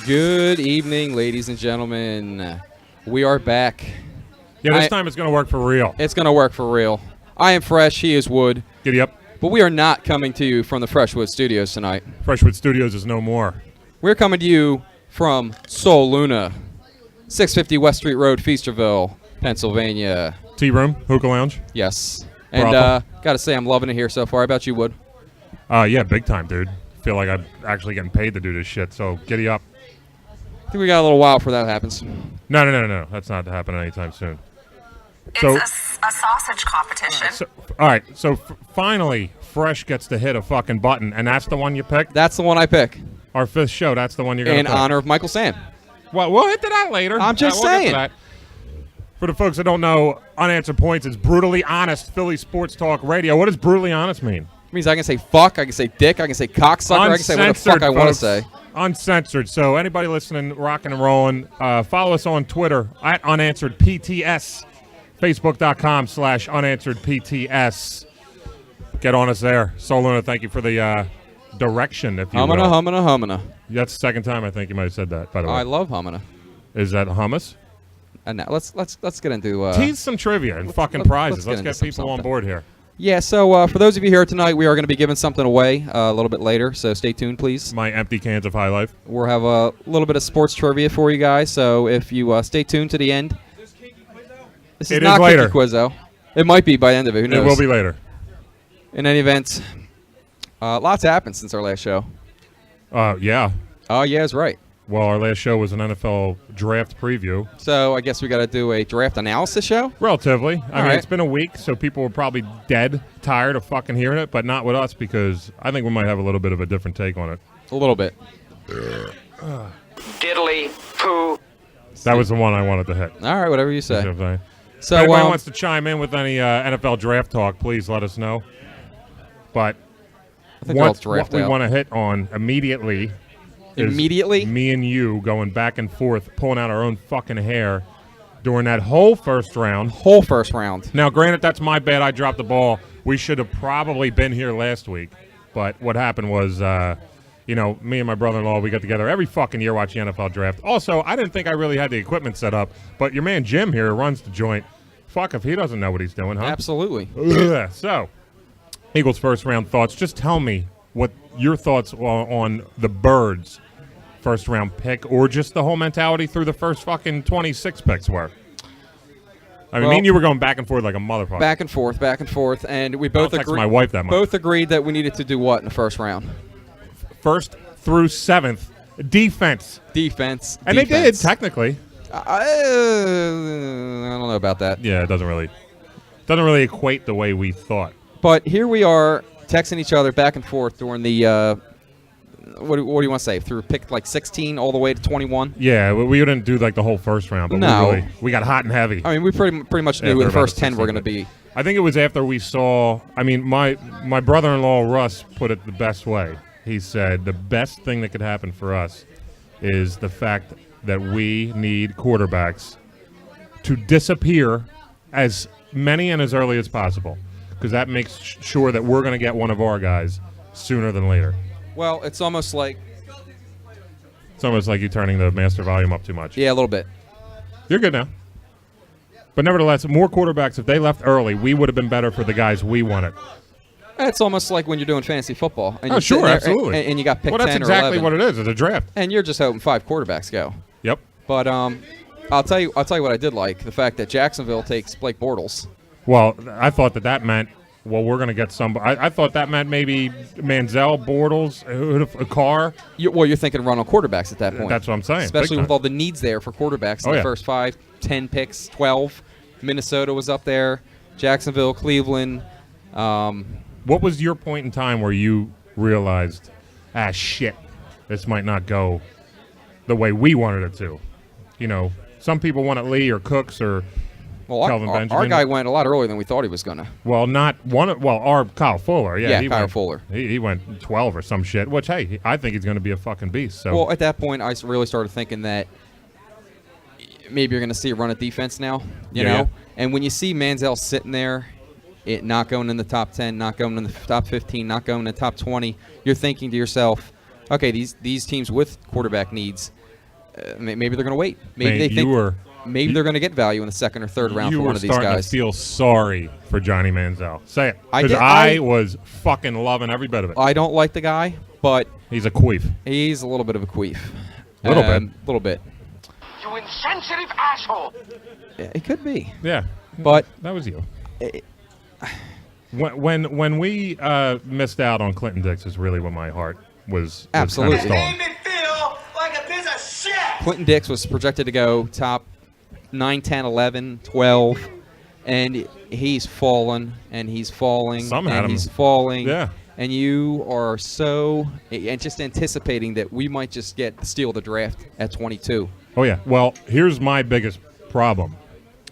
Good evening, ladies and gentlemen. We are back. Yeah, this time it's going to work for real. It's going to work for real. I am Fresh. He is Wood. Giddy up. But we are not coming to you from the Freshwood Studios tonight. Freshwood Studios is no more. We're coming to you from Sol Luna, 650 West Street Road, Feasterville, Pennsylvania. Tea room, Hookah Lounge. Yes. And got to say, I'm loving it here so far. How about you, Wood? Yeah, big time, dude. Feel like I'm actually getting paid to do this shit, so giddy up. I think we got a little while before that happens. No. That's not happening anytime soon. It's a sausage competition. All right, so finally, Fresh gets to hit a fucking button, and that's the one you pick? That's the one I pick. Our fifth show, that's the one you're going to pick. In honor of Michael Sam. Well, we'll hit to that later. I'm just we'll saying. Get to that. For the folks that don't know, Unanswered Points is brutally honest Philly sports talk radio. What does brutally honest mean? It means I can say fuck, I can say dick, I can say cocksucker, I can say what the fuck I want to say. Uncensored. So anybody listening, rocking and rolling, follow us on Twitter at UnansweredPTS, Facebook.com/UnansweredPTS. Get on us there. Sol Luna, thank you for the direction, if you will. Humana. That's the second time I think you might have said that, by the way. I love humana. Is that hummus? And now let's get into tease some trivia and fucking prizes. Let's get people on board here. Yeah, so for those of you here tonight, we are going to be giving something away a little bit later, so stay tuned, please. My empty cans of High Life. We'll have a little bit of sports trivia for you guys, so if you stay tuned to the end. This is not later. Kiki Quizzo. It might be by the end of it. Who knows? It will be later. In any event, lots happened since our last show. Yeah. Oh, yeah, that's right. Well, our last show was an NFL draft preview. So I guess we got to do a draft analysis show? Relatively. I mean, right. It's been a week, so people were probably dead tired of fucking hearing it, but not with us because I think we might have a little bit of a different take on it. A little bit. Diddly poo. That was the one I wanted to hit. All right, whatever you say. You know what I'm saying? So if anybody wants to chime in with any NFL draft talk, please let us know. But I think what we want to hit on immediately is me and you going back and forth, pulling out our own fucking hair during that whole first round. Now, granted, that's my bad. I dropped the ball. We should have probably been here last week. But what happened was, me and my brother-in-law, we got together every fucking year watching the NFL draft. Also, I didn't think I really had the equipment set up, but your man Jim here runs the joint. Fuck if he doesn't know what he's doing, huh? Absolutely. So, Eagles first round thoughts. Just tell me what your thoughts on the Birds first round pick, or just the whole mentality through the first fucking 26 picks were. I mean, me and you were going back and forth like a motherfucker. Back and forth, and we both agreed. My wife that much. Both agreed that we needed to do what in the first round? First through seventh, defense. And they did technically. I don't know about that. Yeah, it doesn't really equate the way we thought. But here we are texting each other back and forth during the. What do you want to say? Through pick like 16 all the way to 21? Yeah, we didn't do like the whole first round, but no. we got hot and heavy. I mean, we pretty much knew who the first 10 were going to be. I think it was after we saw. I mean, my brother-in-law Russ put it the best way. He said the best thing that could happen for us is the fact that we need quarterbacks to disappear as many and as early as possible, because that makes sure that we're going to get one of our guys sooner than later. Well, it's almost like you turning the master volume up too much. Yeah, a little bit. You're good now. But nevertheless, more quarterbacks, if they left early, we would have been better for the guys we wanted. It's almost like when you're doing fantasy football. And sure, absolutely. And you got pick 10 or 11. Well, that's exactly what it is. It's a draft. And you're just hoping 5 quarterbacks go. Yep. But I'll tell you what I did like, the fact that Jacksonville takes Blake Bortles. Well, I thought that meant, we're going to get somebody. I thought that meant maybe Manziel, Bortles, a Carr. You're thinking run on quarterbacks at that point. That's what I'm saying. Especially with all the needs there for quarterbacks in the first 5, 10 picks, 12. Minnesota was up there. Jacksonville, Cleveland. What was your point in time where you realized, shit, this might not go the way we wanted it to? You know, some people wanted Lee or Cooks or Kelvin Benjamin. Our guy went a lot earlier than we thought he was going to. Well, our Kyle Fuller. Yeah, Kyle Fuller. He went 12 or some shit, which, hey, I think he's going to be a fucking beast. So. Well, at that point, I really started thinking that maybe you're going to see a run at defense now, you know? Yeah. And when you see Manziel sitting there, not going in the top 10, not going in the top 15, not going in the top 20, you're thinking to yourself, okay, these teams with quarterback needs maybe they're going to wait. Maybe they think maybe they're going to get value in the second or third round for one of these guys. You were starting to feel sorry for Johnny Manziel. Say it. Because I was fucking loving every bit of it. I don't like the guy, but he's a queef. He's a little bit of a queef. A little bit. You insensitive asshole. Yeah, it could be. Yeah. But that was you. When we missed out on Clinton Dix is really when my heart was absolutely. Kind of made me feel like a piece of shit. Clinton Dix was projected to go top 9, 10, 11, 12, and he's fallen, and he's falling, and he's falling. Yeah. And you are so just anticipating that we might just steal the draft at 22. Oh, yeah. Well, here's my biggest problem.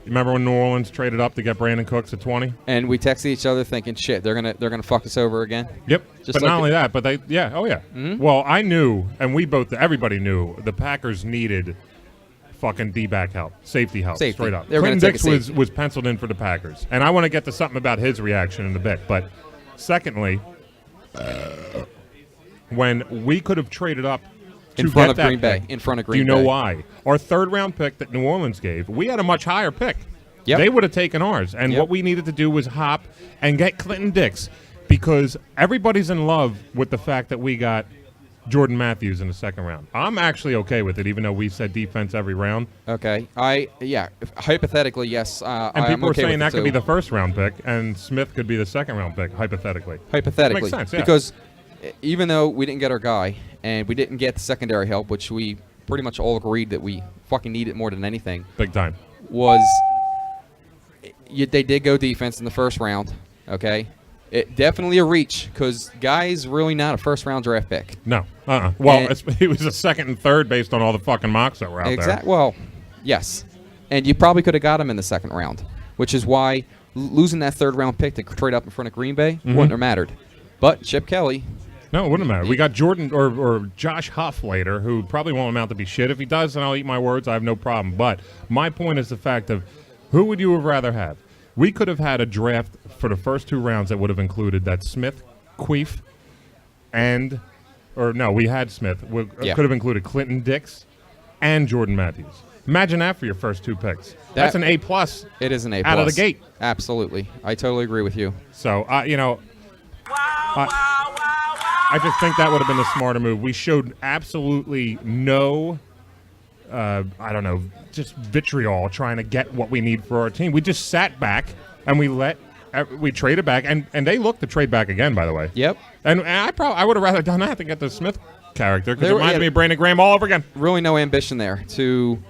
Remember when New Orleans traded up to get Brandon Cooks at 20? And we texted each other thinking, shit, they're gonna fuck us over again. Yep. Just but not only that, but Mm-hmm. Well, I knew, and everybody knew, the Packers needed fucking D-back help, safety help, straight up. Clinton Dix was penciled in for the Packers. And I want to get to something about his reaction in a bit. But secondly, when we could have traded up in front of Green Bay. Do you know why? Our third-round pick that New Orleans gave, we had a much higher pick. Yep. They would have taken ours. And what we needed to do was hop and get Clinton Dix because everybody's in love with the fact that we got Jordan Matthews in the second round. I'm actually okay with it, even though we said defense every round. Okay. Hypothetically, yes. And people are saying that could be the first-round pick, and Smith could be the second-round pick, hypothetically. Hypothetically. Makes sense, yeah. Because even though we didn't get our guy, and we didn't get the secondary help, which we pretty much all agreed that we fucking needed more than anything. Big time. They did go defense in the first round, okay? It definitely a reach because guy's really not a first-round draft pick. No. Well, he was a second and third based on all the fucking mocks that were out there. Well, yes. And you probably could have got him in the second round, which is why losing that third-round pick to trade up in front of Green Bay wouldn't have mattered. But Chip Kelly... No, it wouldn't matter. We got Jordan or Josh Huff later, who probably won't amount to be shit. If he does, then I'll eat my words. I have no problem. But my point is the fact of who would you have rather have? We could have had a draft for the first two rounds that would have included that Smith, Queef, we had Smith. Could have included Clinton Dix and Jordan Matthews. Imagine that for your first two picks. That's an A+. It is an A+. Out of the gate. Absolutely. I totally agree with you. So, I just think that would have been the smarter move. We showed absolutely no, just vitriol trying to get what we need for our team. We just sat back and we traded back, and they looked to trade back again, by the way. Yep. And I would have rather done that than get the Smith character because it reminded me of Brandon Graham all over again. Really no ambition there to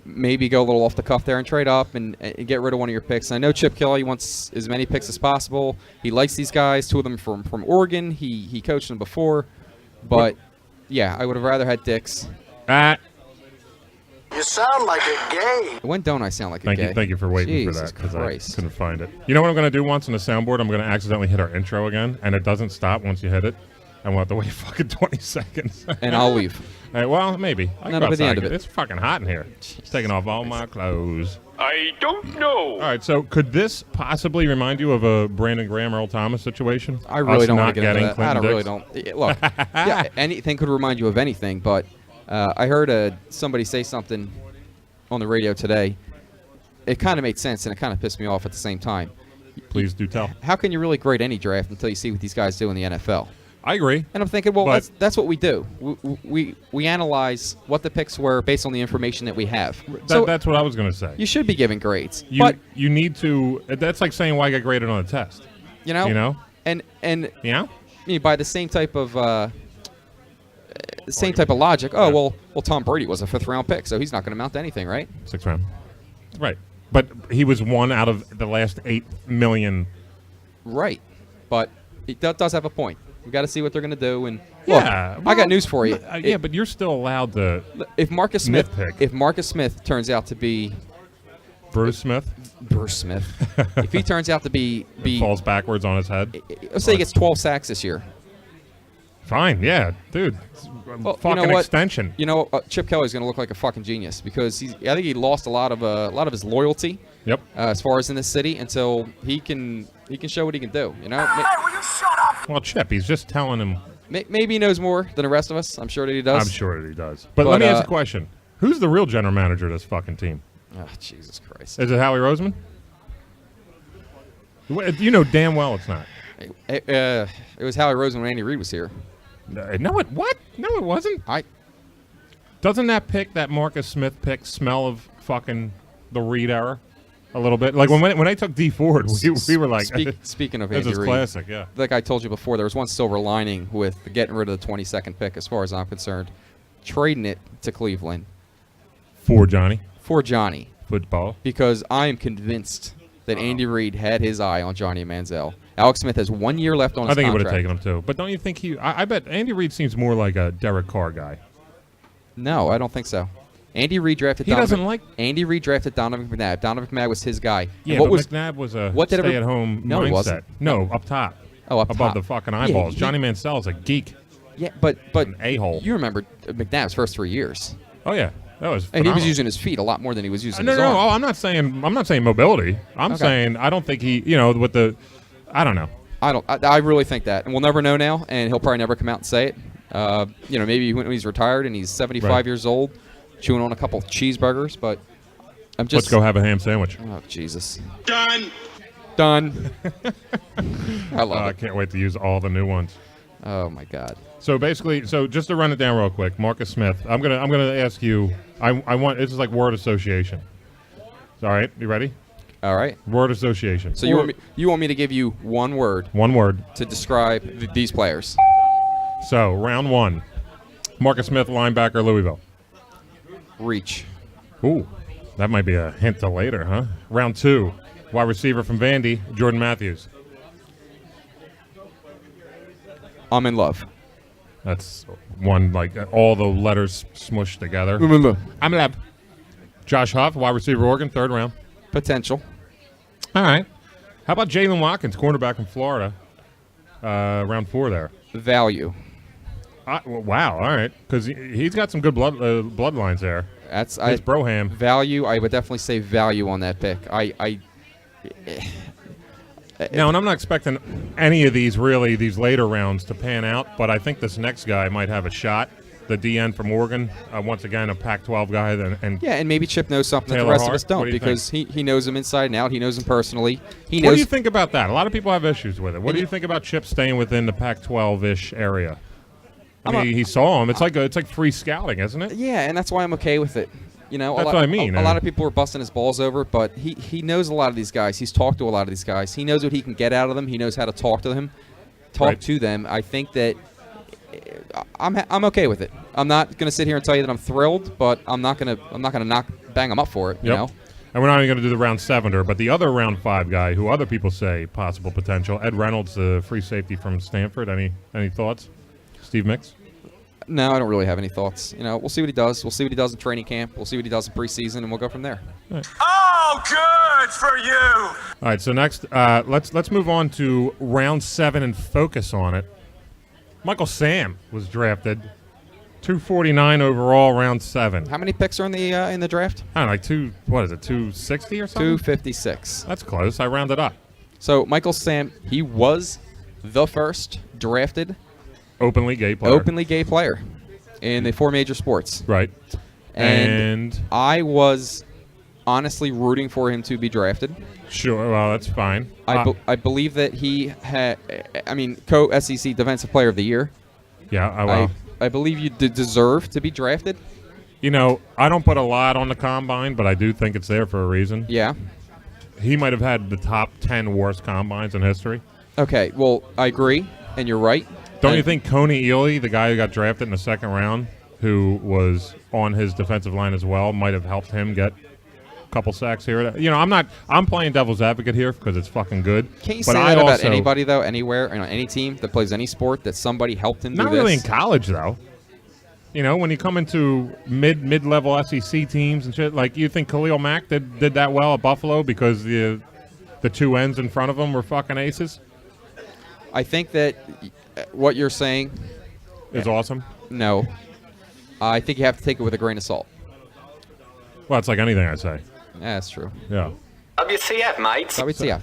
maybe go a little off the cuff there and trade up and get rid of one of your picks. I know Chip Kelly wants as many picks as possible. He likes these guys, two of them from Oregon. He coached them before. But, I would have rather had Dix. You sound like a gay. When don't I sound like a gay? Thank you for waiting for that because I couldn't find it. You know what I'm going to do once on the soundboard? I'm going to accidentally hit our intro again, and it doesn't stop once you hit it. And we'll have to wait fucking 20 seconds. And I'll leave. Well, maybe. Not by the end of it. It's fucking hot in here. It's taking off all my clothes. I don't know. All right, so could this possibly remind you of a Brandon Graham, Earl Thomas situation? I really don't want to get into that. Really don't. Look, anything could remind you of anything, but I heard somebody say something on the radio today. It kind of made sense, and it kind of pissed me off at the same time. Please do tell. How can you really grade any draft until you see what these guys do in the NFL? I agree. And I'm thinking, well, that's what we do. We analyze what the picks were based on the information that we have. That's what I was going to say. You should be giving grades. You need to. That's like saying why I got graded on a test. You know. And by the same type of logic. Oh well, Tom Brady was a 5th round pick, so he's not going to amount to anything, right? 6th round. Right. But he was one out of the last 8 million. Right. But it does have a point. We got to see what they're going to do. And look, I got news for you. But you're still allowed to. If Marcus Smith turns out to be Bruce Smith, if he turns out to be falls backwards on his head. Let's say he gets 12 sacks this year. Fine, yeah, dude. Fucking extension. Chip Kelly's going to look like a fucking genius because I think he lost a lot of his loyalty. Yep. As far as in this city, until he can show what he can do. Hey, will you shut up? Well, Chip, he's just telling him Maybe he knows more than the rest of us. I'm sure that he does. I'm sure that he does. But let me ask a question. Who's the real general manager of this fucking team? Oh, Jesus Christ. Is it Howie Roseman? You know damn well it's not. It was Howie Roseman when Andy Reid was here. No, what? No, it wasn't. Doesn't that Marcus Smith pick smell of fucking the Reid era a little bit? Like when I took D Ford, we were like, speaking of this Andy is Reid, classic, yeah. Like I told you before, there was one silver lining with getting rid of the 22nd pick, as far as I'm concerned, trading it to Cleveland for Johnny football, because I am convinced that Andy Reid had his eye on Johnny Manziel. Alex Smith has 1 year left on his contract. I think he would have taken him too. But don't you think I bet Andy Reid seems more like a Derek Carr guy. No, I don't think so. Andy Reid drafted Andy Reid drafted Donovan McNabb. Donovan McNabb was his guy. Yeah, but McNabb was a stay-at-home mindset. No, it wasn't. No, up top. Oh, up above top. the fucking eyeballs. Johnny Manziel's a geek. Yeah, but an a-hole. You remember McNabb's first 3 years. Oh, yeah. That was phenomenal. And he was using his feet a lot more than he was using his arm. No, I'm not saying mobility. I'm saying I don't think he, with the, I don't know. I really think that, and we'll never know now, and he'll probably never come out and say it. Maybe when he's retired and he's 75 years old, chewing on a couple of cheeseburgers. But I'm just. Let's go have a ham sandwich. Oh Jesus. Done. I love it. I can't wait to use all the new ones. Oh my God. So basically, just to run it down real quick, Marcus Smith. I'm gonna ask you. I want this is like word association. All right, you ready? All right. Word association. So you want me to give you one word? One word to describe these players. So round one, Marcus Smith, linebacker, Louisville. Reach. Ooh, that might be a hint to later, huh? Round two, wide receiver from Vandy, Jordan Matthews. I'm in love. That's one, like all the letters smushed together. I'm in love. I'm in love. Josh Huff, wide receiver, Oregon, third round. Potential. All right. How about Jalen Watkins, cornerback from Florida? Round 4 there. Value. Wow. All right. Because he's got some good bloodlines there. It's Broham. Value. I would definitely say value on that pick. Now, and I'm not expecting any of these later rounds to pan out, but I think this next guy might have a shot. The DN from Oregon, once again, a Pac-12 guy. And maybe Chip knows something that the rest of us don't, because he knows him inside and out. He knows him personally. What do you think about that? A lot of people have issues with it. What do you think about Chip staying within the Pac-12-ish area? I mean, he saw him. It's like free scouting, isn't it? Yeah, and that's why I'm okay with it. That's what I mean. A lot of people were busting his balls over it, but he knows a lot of these guys. He's talked to a lot of these guys. He knows what he can get out of them. He knows how to talk to them. To them. I think that I'm okay with it. I'm not going to sit here and tell you that I'm thrilled, but I'm not going to bang him up for it. You know. And we're not even going to do the round 7er, but the other round 5 guy, who other people say possible potential, Ed Reynolds, the free safety from Stanford. Any thoughts? Steve Mix? No, I don't really have any thoughts. We'll see what he does. We'll see what he does in training camp. We'll see what he does in preseason, and we'll go from there. Right. Oh, good for you. All right. So next, let's move on to round 7 and focus on it. Michael Sam was drafted, 249 overall, round 7. How many picks are in the draft? I don't know, like 260 or something? 256. That's close. I rounded up. So Michael Sam, he was the first drafted openly gay player in the 4 major sports. Right. And I was honestly rooting for him to be drafted. Sure, well, that's fine. I believe that he had, co-SEC Defensive Player of the Year. Yeah, I believe you deserve to be drafted. I don't put a lot on the combine, but I do think it's there for a reason. Yeah. He might have had the top 10 worst combines in history. Okay, well, I agree, and you're right. Don't you think Coney Ely, the guy who got drafted in the 2nd round, who was on his defensive line as well, might have helped him get couple sacks here. I'm playing devil's advocate here because it's fucking good. Can't you say that about anybody though, anywhere, any team that plays any sport, that somebody helped him do this? Not really in college though. When you come into mid-level SEC teams and shit, like you think Khalil Mack did that well at Buffalo because the 2 ends in front of him were fucking aces? I think that what you're saying is awesome. No, I think you have to take it with a grain of salt. Well, it's like anything I say. Yeah, that's true. Yeah. WCF, mates. WCF.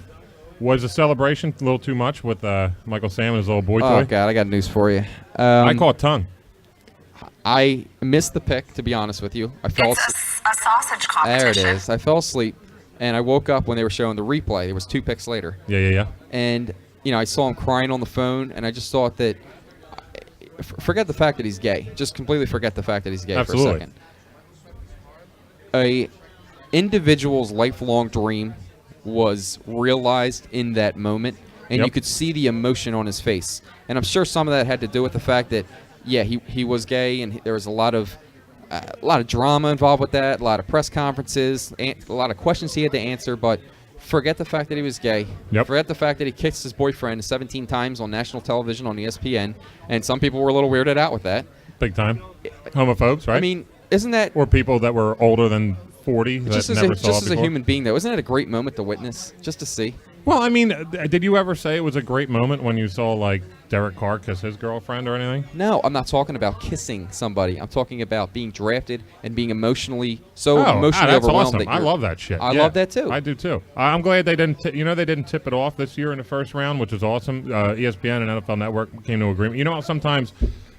Was the celebration a little too much with Michael Sam and his little boy toy? Oh, God, I got news for you. I caught tongue. I missed the pick, to be honest with you. I fell asleep. A sausage competition. There it is. I fell asleep, and I woke up when they were showing the replay. There was 2 picks later. Yeah. And, I saw him crying on the phone, and I just thought that forget the fact that he's gay. Just completely forget the fact that he's gay Absolutely. for a second. A individual's lifelong dream was realized in that moment, and you could see the emotion on his face. And I'm sure some of that had to do with the fact that, yeah, he was gay, and there was a lot of drama involved with that, a lot of press conferences, a lot of questions he had to answer. But forget the fact that he was gay. Yep. Forget the fact that he kissed his boyfriend 17 times on national television on ESPN, and some people were a little weirded out with that. Big time. Homophobes, right? I mean, isn't that... Or people that were older than 40 that just never as saw it a before. human being, though, isn't it a great moment to witness, just to see? Well, I mean, did you ever say it was a great moment when you saw, like, Derek Carr kiss his girlfriend or anything? No, I'm not talking about kissing somebody. I'm talking about being drafted and being emotionally that's overwhelmed. awesome. That I love that shit. I love that, too. I do, too. I'm glad they didn't they didn't tip it off this year in the first round, which is awesome. ESPN and NFL Network came to an agreement. You know how sometimes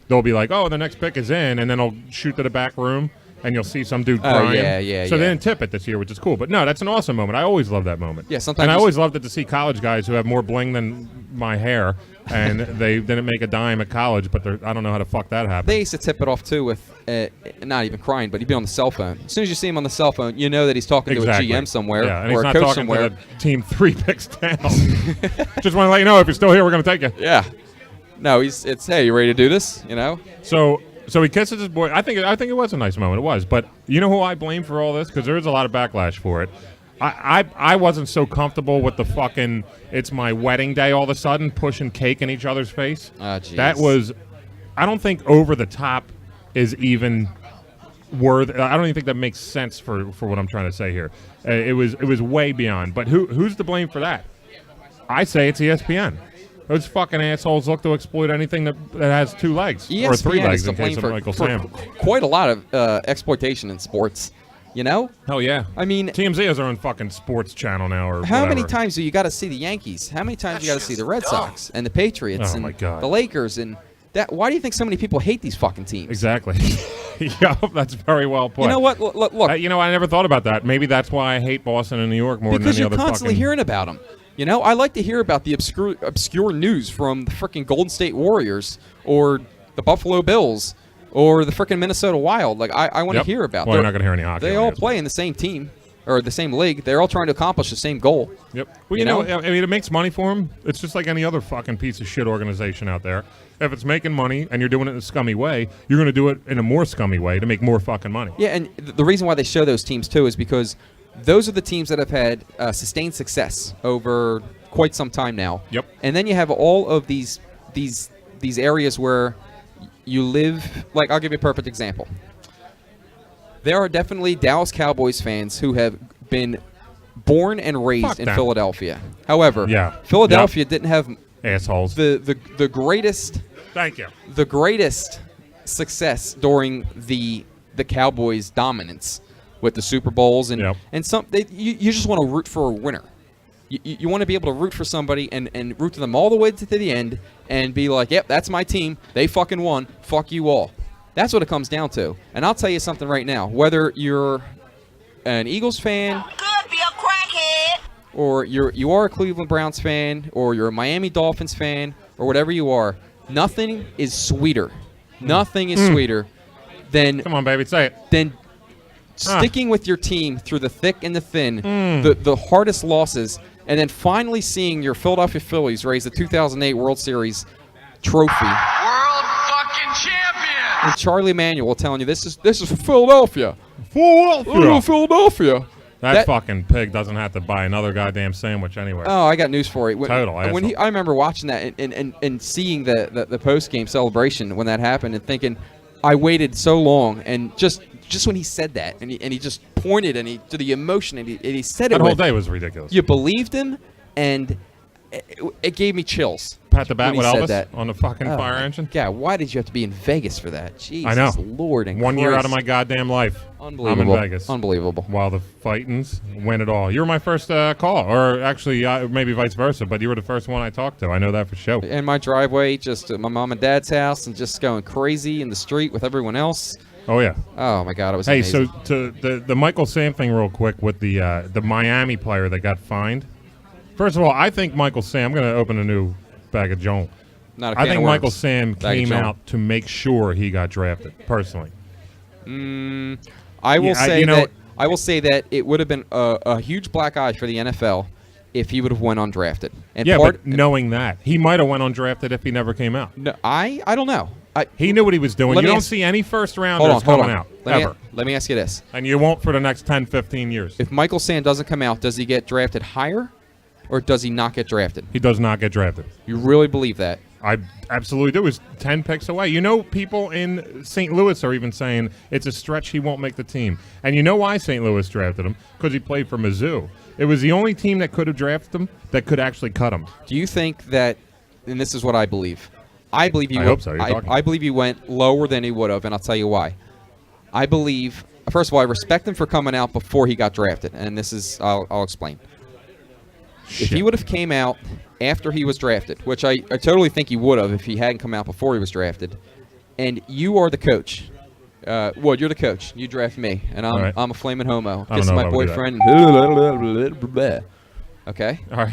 they'll be like, oh, the next pick is in, and then they'll shoot to the back room, and you'll see some dude crying. So they didn't tip it this year, which is cool. But no, that's an awesome moment. I always love that moment. Yeah, sometimes. And I always loved it to see college guys who have more bling than my hair, and they didn't make a dime at college, but I don't know how the fuck that happened. They used to tip it off, too, with not even crying, but he'd be on the cell phone. As soon as you see him on the cell phone, you know that he's talking to a GM somewhere and or he's a not coach talking somewhere. to the team 3 picks down. Just want to let you know, if you're still here, we're going to take you. Yeah. No, it's, hey, you ready to do this? So he kisses his boy. I think it was a nice moment. It was. But you know who I blame for all this? Because there is a lot of backlash for it. I wasn't so comfortable with the fucking it's my wedding day all of a sudden pushing cake in each other's face. That was, I don't think over the top is even worth. I don't even think that makes sense for what I'm trying to say here. It was way beyond. But who's to blame for that? I say it's ESPN. Those fucking assholes look to exploit anything that has 2 legs or 3 legs in case of Michael Sam. Quite a lot of exploitation in sports, Hell yeah. I mean, TMZ has their own fucking sports channel now. Or how whatever. many times do you got to see the Yankees? How many times do you got to see the Red Sox and the Patriots and my God. the Lakers and that? Why do you think so many people hate these fucking teams? Exactly. Yeah, that's very well put. You know what? Look. I never thought about that. Maybe that's why I hate Boston and New York more than any other fucking... Because you're constantly hearing about them. I like to hear about the obscure news from the freaking Golden State Warriors or the Buffalo Bills or the freaking Minnesota Wild. Like, I want to hear about Well, you're not going to hear any hockey. They all play in the same team or the same league. They're all trying to accomplish the same goal. Yep. Well, you know, I mean, it makes money for them. It's just like any other fucking piece of shit organization out there. If it's making money and you're doing it in a scummy way, you're going to do it in a more scummy way to make more fucking money. Yeah, and the reason why they show those teams, too, is because those are the teams that have had sustained success over quite some time now. Yep. And then you have all of these areas where you live. Like, I'll give you a perfect example. There are definitely Dallas Cowboys fans who have been born and raised in Philadelphia. However, Philadelphia didn't have assholes. The greatest. Thank you. The greatest success during the Cowboys' dominance with the Super Bowls and you just want to root for a winner. You want to be able to root for somebody and root to them all the way to the end and be like, yep, that's my team. They fucking won. Fuck you all. That's what it comes down to. And I'll tell you something right now. Whether you're an Eagles fan, Could be a crackhead, or you are a Cleveland Browns fan, or you're a Miami Dolphins fan, or whatever you are, nothing is sweeter. Nothing is sweeter than come on, baby, say it. Than sticking with your team through the thick and the thin, the hardest losses, and then finally seeing your Philadelphia Phillies raise the 2008 World Series trophy. World fucking champion! And Charlie Emanuel telling you this is for Philadelphia. Philadelphia. That fucking pig doesn't have to buy another goddamn sandwich anywhere. Oh, I got news for you. I remember watching that and seeing the post-game celebration when that happened and thinking, I waited so long, and just when he said that and he just pointed and he to the emotion and he said it. That whole day was ridiculous. You believed him, and it gave me chills. Pat the bat with said Elvis that. on the fucking fire engine. Yeah, why did you have to be in Vegas for that? Jesus, I know. Lord and 1 year Christ. out of my goddamn life. Unbelievable. I'm in Vegas. Unbelievable. While the fightings win it all. You were my first call, or actually maybe vice versa, but you were the first one I talked to. I know that for sure. In my driveway, just at my mom and dad's house, and just going crazy in the street with everyone else. Oh, yeah. Oh, my God, it was Hey, amazing. so to the Michael Sam thing real quick with the Miami player that got fined. First of all, I think Michael Sam, I'm going to open a new bag of Joan. Not a I can think of Michael worms. Sam Bag of came Joan. out to make sure he got drafted, personally. I will Yeah, say you know- that I will say that it would have been a huge black eye for the NFL if he would have went undrafted. And Yeah, but knowing that. He might have went undrafted if he never came out. no, I don't know. He knew what he was doing. Let You me don't ask- see any first Hold rounders on, hold coming on. out, Let ever. me ask you this: And you won't for the next 10, 15 years. if Michael Sam doesn't come out, does he get drafted higher, or does he not get drafted? He does not get drafted. You really believe that? I absolutely do. He's 10 picks away. You know, people in St. Louis are even saying it's a stretch he won't make the team. And you know why St. Louis drafted him? Because he played for Mizzou. It was the only team that could have drafted him that could actually cut him. Do you think that? And this is what I believe. I believe he. I hope so. You're talking. I believe he went lower than he would have, and I'll tell you why. I believe. First of all, I respect him for coming out before he got drafted, and this is. I'll explain. If he would have came out after he was drafted, which I totally think he would have if he hadn't come out before he was drafted, and you are the coach. Well, you're the coach. You draft me, and I'm right. I'm a flaming homo. I don't This is know my if I would do boyfriend. Okay. All right.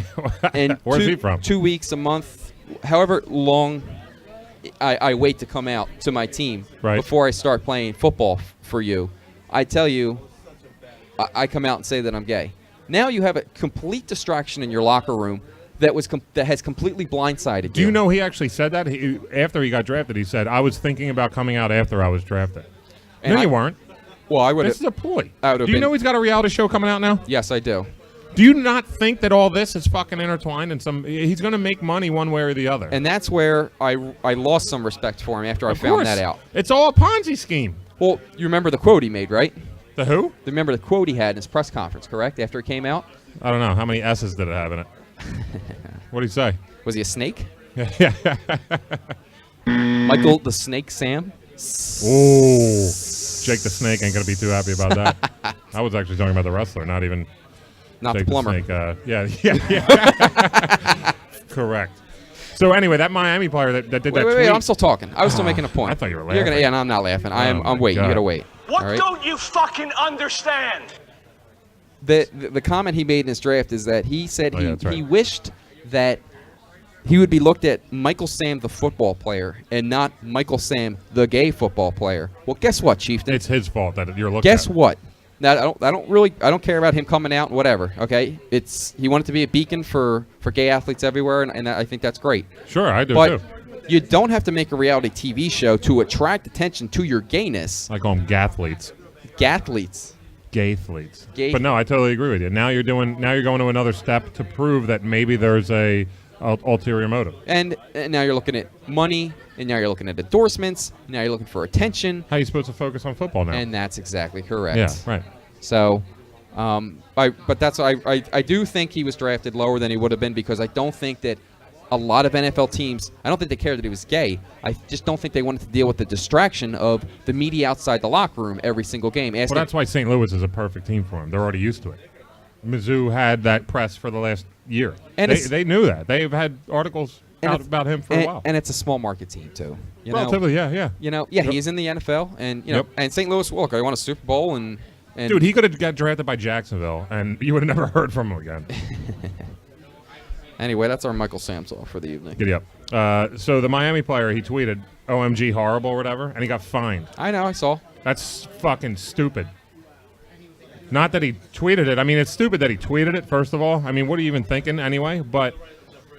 And Where's he from? 2 weeks, a month, however long I wait to come out to my team Right. before I start playing football for you. I tell you, I come out and say that I'm gay. Now you have a complete distraction in your locker room that has completely blindsided you. Do you know he actually said that? After he got drafted, he said, I was thinking about coming out after I was drafted. And No, I- you weren't. Well, I would This have. is a ploy. I would have Do you been- know he's got a reality show coming out now? Yes, I do. Do you not think that all this is fucking intertwined and he's going to make money one way or the other? And that's where I lost some respect for him after I Of found course. that out. It's all a Ponzi scheme. Well, you remember the quote he made, right? The who? Remember the quote he had in his press conference, correct? After it came out? I don't know. How many S's did it have in it? What did he say? Was he a snake? Yeah. Michael the Snake Sam? Ooh. Jake the Snake ain't going to be too happy about that. I was actually talking about the wrestler, not even Not Jake the plumber. Snake. Yeah. Correct. So anyway, that Miami player that did that Wait, tweet. I'm still talking. I was still making a point. I thought you were You're gonna, laughing. yeah, no, I'm not laughing. Oh, I'm waiting. God. You gotta wait. What all right? don't you fucking understand? The comment he made in his draft is that he said Oh, yeah, that's right. he wished that he would be looked at Michael Sam, the football player, and not Michael Sam, the gay football player. Well, guess what, Chieftain? It's his fault that you're looking Guess at it. what? Now, I don't care about him coming out and whatever. Okay, he wanted to be a beacon for gay athletes everywhere, and I think that's great. Sure, I do But too. you don't have to make a reality TV show to attract attention to your gayness. I call them gathletes. Gathletes. Gathletes. Gay- But no, I totally agree with you. Now you're going to another step to prove that maybe there's a ulterior motive. And now you're looking at money, and now you're looking at endorsements, now you're looking for attention, How are you supposed to focus on football now? and that's exactly correct. yeah, right. So, I do think he was drafted lower than he would have been because I don't think that a lot of NFL teams, I don't think they cared that he was gay. I just don't think they wanted to deal with the distraction of the media outside the locker room every single game. Well, that's why St. Louis is a perfect team for him. They're already used to it. Mizzou had that press for the last year. And they knew that. They've had articles out about him for a while. And it's a small market team too. You know? Relatively, yeah. Yeah, he's in the NFL, and Yep. and St. Louis. Look, I won a Super Bowl, and Dude, he could have got drafted by Jacksonville, and you would have never heard from him again. Anyway, that's our Michael Sam talk for the evening. Giddy up. So the Miami player, he tweeted, OMG horrible or whatever, and he got fined. I know, I saw. That's fucking stupid. Not that he tweeted it. I mean, it's stupid that he tweeted it, first of all. I mean, what are you even thinking anyway? But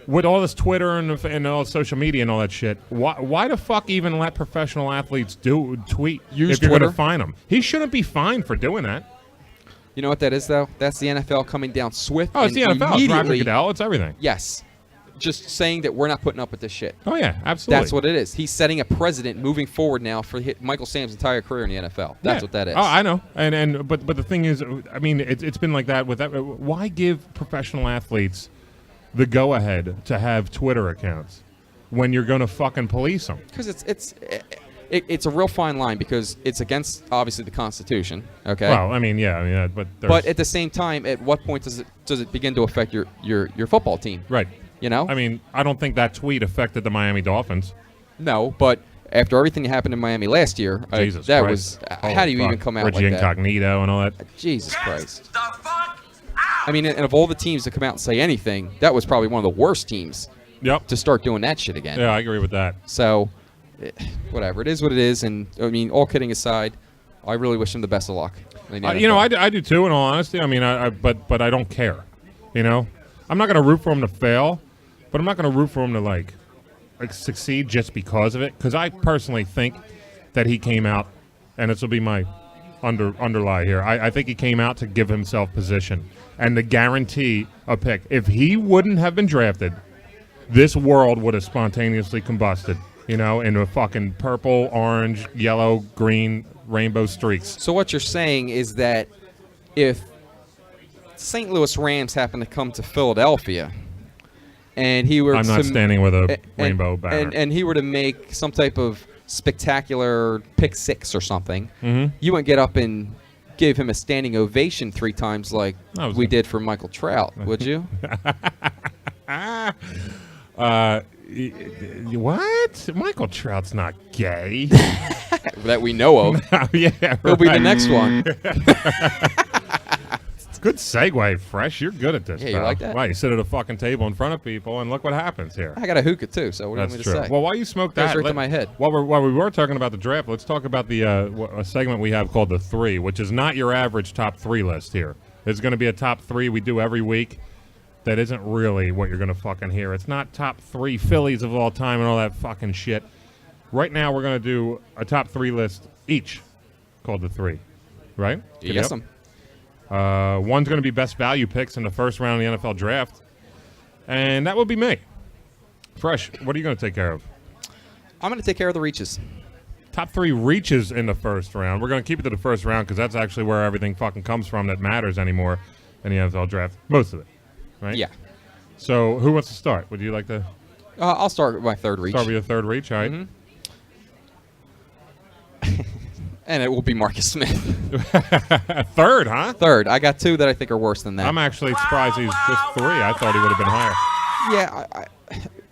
with all this Twitter and all social media and all that shit, why the fuck even let professional athletes tweet Use if you're going to Twitter? fine them? He shouldn't be fined for doing that. You know what that is, though? That's the NFL coming down swift. Oh, it's the and NFL. It's Roger immediately- Goodell. It's everything. Yes. Just saying that we're not putting up with this shit. Oh, yeah, absolutely. That's what it is. He's setting a precedent moving forward now for Michael Sam's entire career in the NFL. That's Yeah. what that is. Oh, I know. But the thing is, I mean, it's been like that with that. Why give professional athletes the go-ahead to have Twitter accounts when you're going to fucking police them? Because it's a real fine line because it's against, obviously, the Constitution, okay? Well, I mean, but at the same time, at what point does it begin to affect your football team? Right. You know? I mean, I don't think that tweet affected the Miami Dolphins. No, but after everything that happened in Miami last year, Jesus that Christ. was how do you even come out Reggie like that? Incognito and all that. Jesus Christ. I mean, and of all the teams to come out and say anything, that was probably one of the worst teams to start doing that shit again. Yeah, I agree with that. So, whatever. It is what it is. And, I mean, all kidding aside, I really wish him the best of luck. I do too, in all honesty. I mean, but I don't care. You know? I'm not going to root for him to fail, but I'm not going to root for him to, like succeed just because of it. Because I personally think that he came out, and this will be my underlie here. I think he came out to give himself position and to guarantee a pick. If he wouldn't have been drafted, this world would have spontaneously combusted, you know, into fucking purple, orange, yellow, green, rainbow streaks. So what you're saying is that if St. Louis Rams happen to come to Philadelphia and he were I'm not standing with a rainbow banner. And he were to make some type of spectacular pick six or something, you wouldn't get up and give him a standing ovation 3 times like we did for Michael Trout, would you? What? Michael Trout's not gay. That we know of. Yeah, He'll be the next one. Good segue, Fresh. You're good at this. Yeah, you like that? Right, you sit at a fucking table in front of people, and look what happens here. I got a hookah too, so what do you want me to say? Well, while you smoke that, goes right to my head. While we were talking about the draft, let's talk about the a segment we have called the 3, which is not your average top 3 list here. It's going to be a top 3 we do every week. That isn't really what you're going to fucking hear. It's not top 3 Phillies of all time and all that fucking shit. Right now, we're going to do a top 3 list each called the 3, right? Yes, one's going to be best value picks in the first round of the NFL draft, and that will be me. Fresh, what are you going to take care of? I'm going to take care of the reaches. Top 3 reaches in the first round. We're going to keep it to the first round because that's actually where everything fucking comes from that matters anymore in the NFL draft. Most of it, right? Yeah. So who wants to start? Would you like to? I'll start with my third reach. Start with your third reach, all right? Mm-hmm. And it will be Marcus Smith. Third, huh? Third. I got 2 that I think are worse than that. I'm actually surprised he's just 3. I thought he would have been higher. Yeah.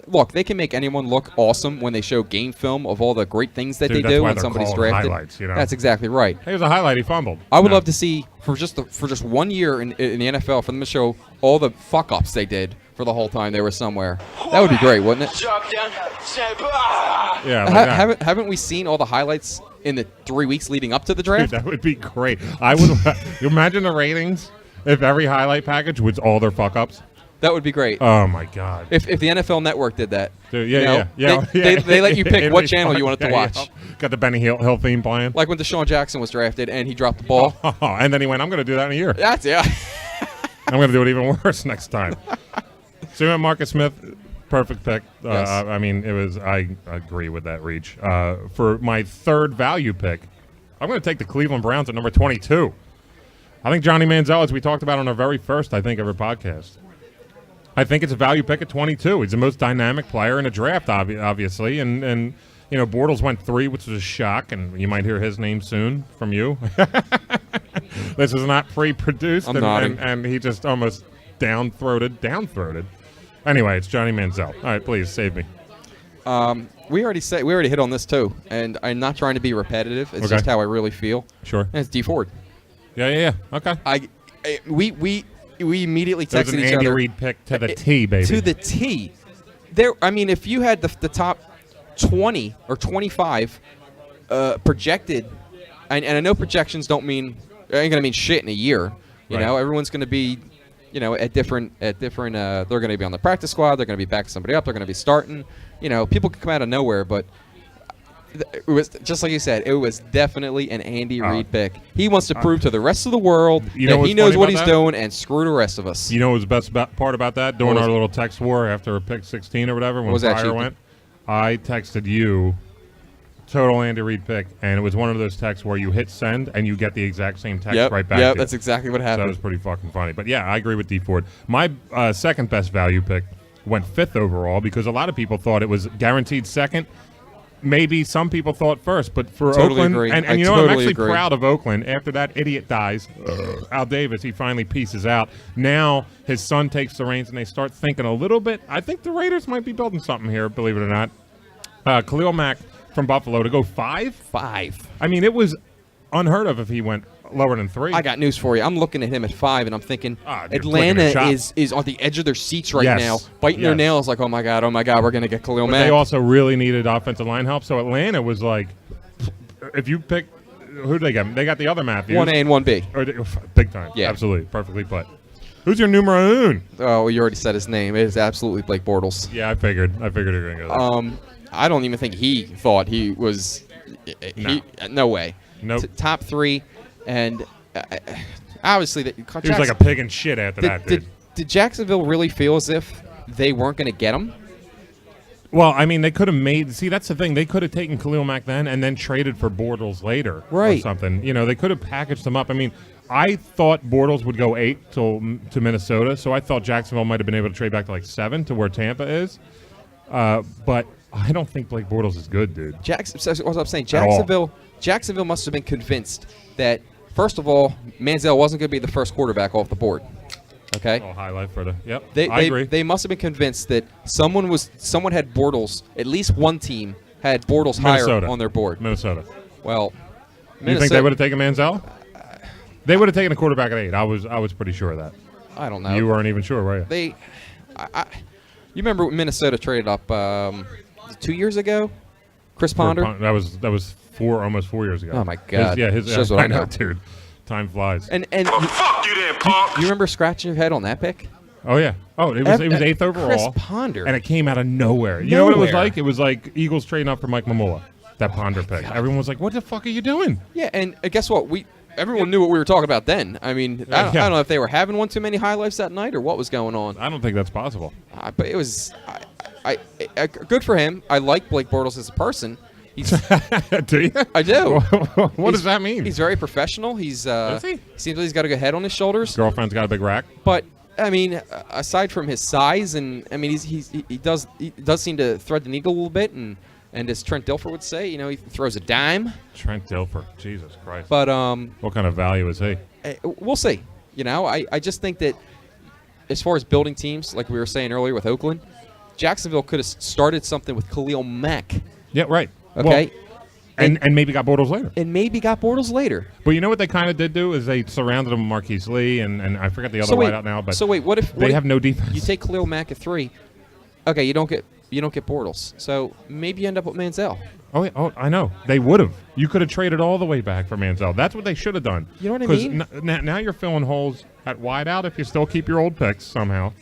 Look, they can make anyone look awesome when they show game film of all the great things that they do when somebody's drafted. Highlights, you know? That's exactly right. Hey, it was a highlight. He fumbled. I would love to see for just 1 year in the NFL for them to show all the fuck ups they did for the whole time they were somewhere. That would be great, wouldn't it? Yeah. Like haven't we seen all the highlights in the 3 weeks leading up to the draft? Dude, that would be great. I would. You imagine the ratings if every highlight package was all their fuck ups. That would be great. Oh my God! If the NFL Network did that, Dude, they let you pick what channel you wanted to watch. Yeah. Got the Benny Hill theme playing. Like when Deshaun Jackson was drafted and he dropped the ball. And then he went, "I'm going to do that in a year." I'm going to do it even worse next time. So you went Marcus Smith, perfect pick. Yes. I mean, it was. I agree with that reach. For my third value pick, I'm going to take the Cleveland Browns at number 22. I think Johnny Manziel, as we talked about on our very first, ever podcast. I think it's a value pick at 22. He's the most dynamic player in the draft, obviously. And you know, Bortles went 3, which was a shock, and you might hear his name soon from you. This is not pre-produced. I'm nodding. And he just almost down-throated. Anyway, it's Johnny Manziel. All right, please, save me. We already hit on this, too. And I'm not trying to be repetitive. It's just how I really feel. Sure. And it's D Ford. Yeah. Okay. We immediately texted each other. Andy Reid pick to the T, baby. To the T. I mean, if you had the top 20 or 25 projected, and I know projections ain't going to mean shit in a year. You know, everyone's going to be, you know, at different. They're going to be on the practice squad. They're going to be backing somebody up. They're going to be starting. You know, people could come out of nowhere, but it was just like you said. It was definitely an Andy Reid pick. He wants to prove to the rest of the world that he knows what he's doing, and screw the rest of us. You know what was the best part about that? During our little text war after pick 16 or whatever, when Pryor went, I texted you Total Andy Reid pick, and it was one of those texts where you hit send and you get the exact same text right back. Yep, to that's you. exactly what So happened. that was pretty fucking funny. But yeah, I agree with D Ford. My second best value pick went 5th overall because a lot of people thought it was guaranteed second. Maybe some people thought first, but for Totally Oakland, agree. and I you know, totally I'm actually agree. proud of Oakland. After that idiot dies, Al Davis, he finally pieces out. Now his son takes the reins, and they start thinking a little bit. I think the Raiders might be building something here, believe it or not. Khalil Mack from Buffalo to go 5? 5. I mean, it was unheard of if he went lower than 3. I got news for you. I'm looking at him at 5, and I'm thinking you're flicking a Atlanta shot. is on the edge of their seats right Yes. now, biting their Yes. nails like, oh my God, we're going to get Khalil But Mack. they also really needed offensive line help, so Atlanta was like, if you pick, who did they get? They got the other Matthews. 1A and 1B. Big time. Yeah. Absolutely. Perfectly put. Who's your numero uno? Oh, you already said his name. It is absolutely Blake Bortles. Yeah, I figured you were going to go there. I don't even think he thought he was. No way. Nope. Top 3, and obviously He was like a pig in shit after that, dude. Did Jacksonville really feel as if they weren't going to get him? Well, I mean, they could have made. See, that's the thing. They could have taken Khalil Mack then and then traded for Bortles later, or Right. something. You know, they could have packaged them up. I mean, I thought Bortles would go 8 to Minnesota, so I thought Jacksonville might have been able to trade back to like 7 to where Tampa is. But I don't think Blake Bortles is good, dude. What I'm saying, At all. Jacksonville must have been convinced that, first of all, Manziel wasn't going to be the first quarterback off the board. Okay. Oh, highlight for the. Yep. I agree. They must have been convinced that someone had Bortles. At least one team had Bortles Minnesota. higher on their board. Minnesota. Well, You think they would have taken Manziel? They would have taken a quarterback at 8. I was pretty sure of that. I don't know. You weren't even sure, were you? You remember when Minnesota traded up 2 years ago? Chris Ponder. That was almost 4 years ago. Oh my God. Shows what I know. Dude. Time flies. And Fuck you then, punk. you remember scratching your head on that pick? Oh yeah. Oh, it was 8th overall. Chris Ponder. And it came out of nowhere. You know what it was Nowhere. like? It was like Eagles trading up for Mike Mamula. That Ponder pick. God. Everyone was like, "What the fuck are you doing?" Yeah, and guess what? Everyone knew what we were talking about then. I mean, I don't know if they were having one too many highlights that night or what was going on. I don't think that's possible. But it was good for him. I like Blake Bortles as a person. He's Do you? I do. What does that mean? He's very professional. He's Is he? seems like he's got a good head on his shoulders. Girlfriend's got a big rack. But I mean, aside from his size, and I mean, he does seem to thread the needle a little bit, and as Trent Dilfer would say, you know, he throws a dime. Trent Dilfer. Jesus Christ. But what kind of value is he? we'll see. You know, I just think that as far as building teams, like we were saying earlier with Oakland, Jacksonville could have started something with Khalil Mack. Yeah, right. Okay. Well, and maybe got Bortles later. And maybe got Bortles later. But you know what they kind of did do is they surrounded him with Marquise Lee and I forget the other wideout now. But what if they have no defense? You take Khalil Mack at 3. Okay, you don't get Bortles. So maybe you end up with Manziel. Oh, yeah, I know. They would have. You could have traded all the way back for Manziel. That's what they should have done. You know what I mean? Now you're filling holes at wideout if you still keep your old picks somehow.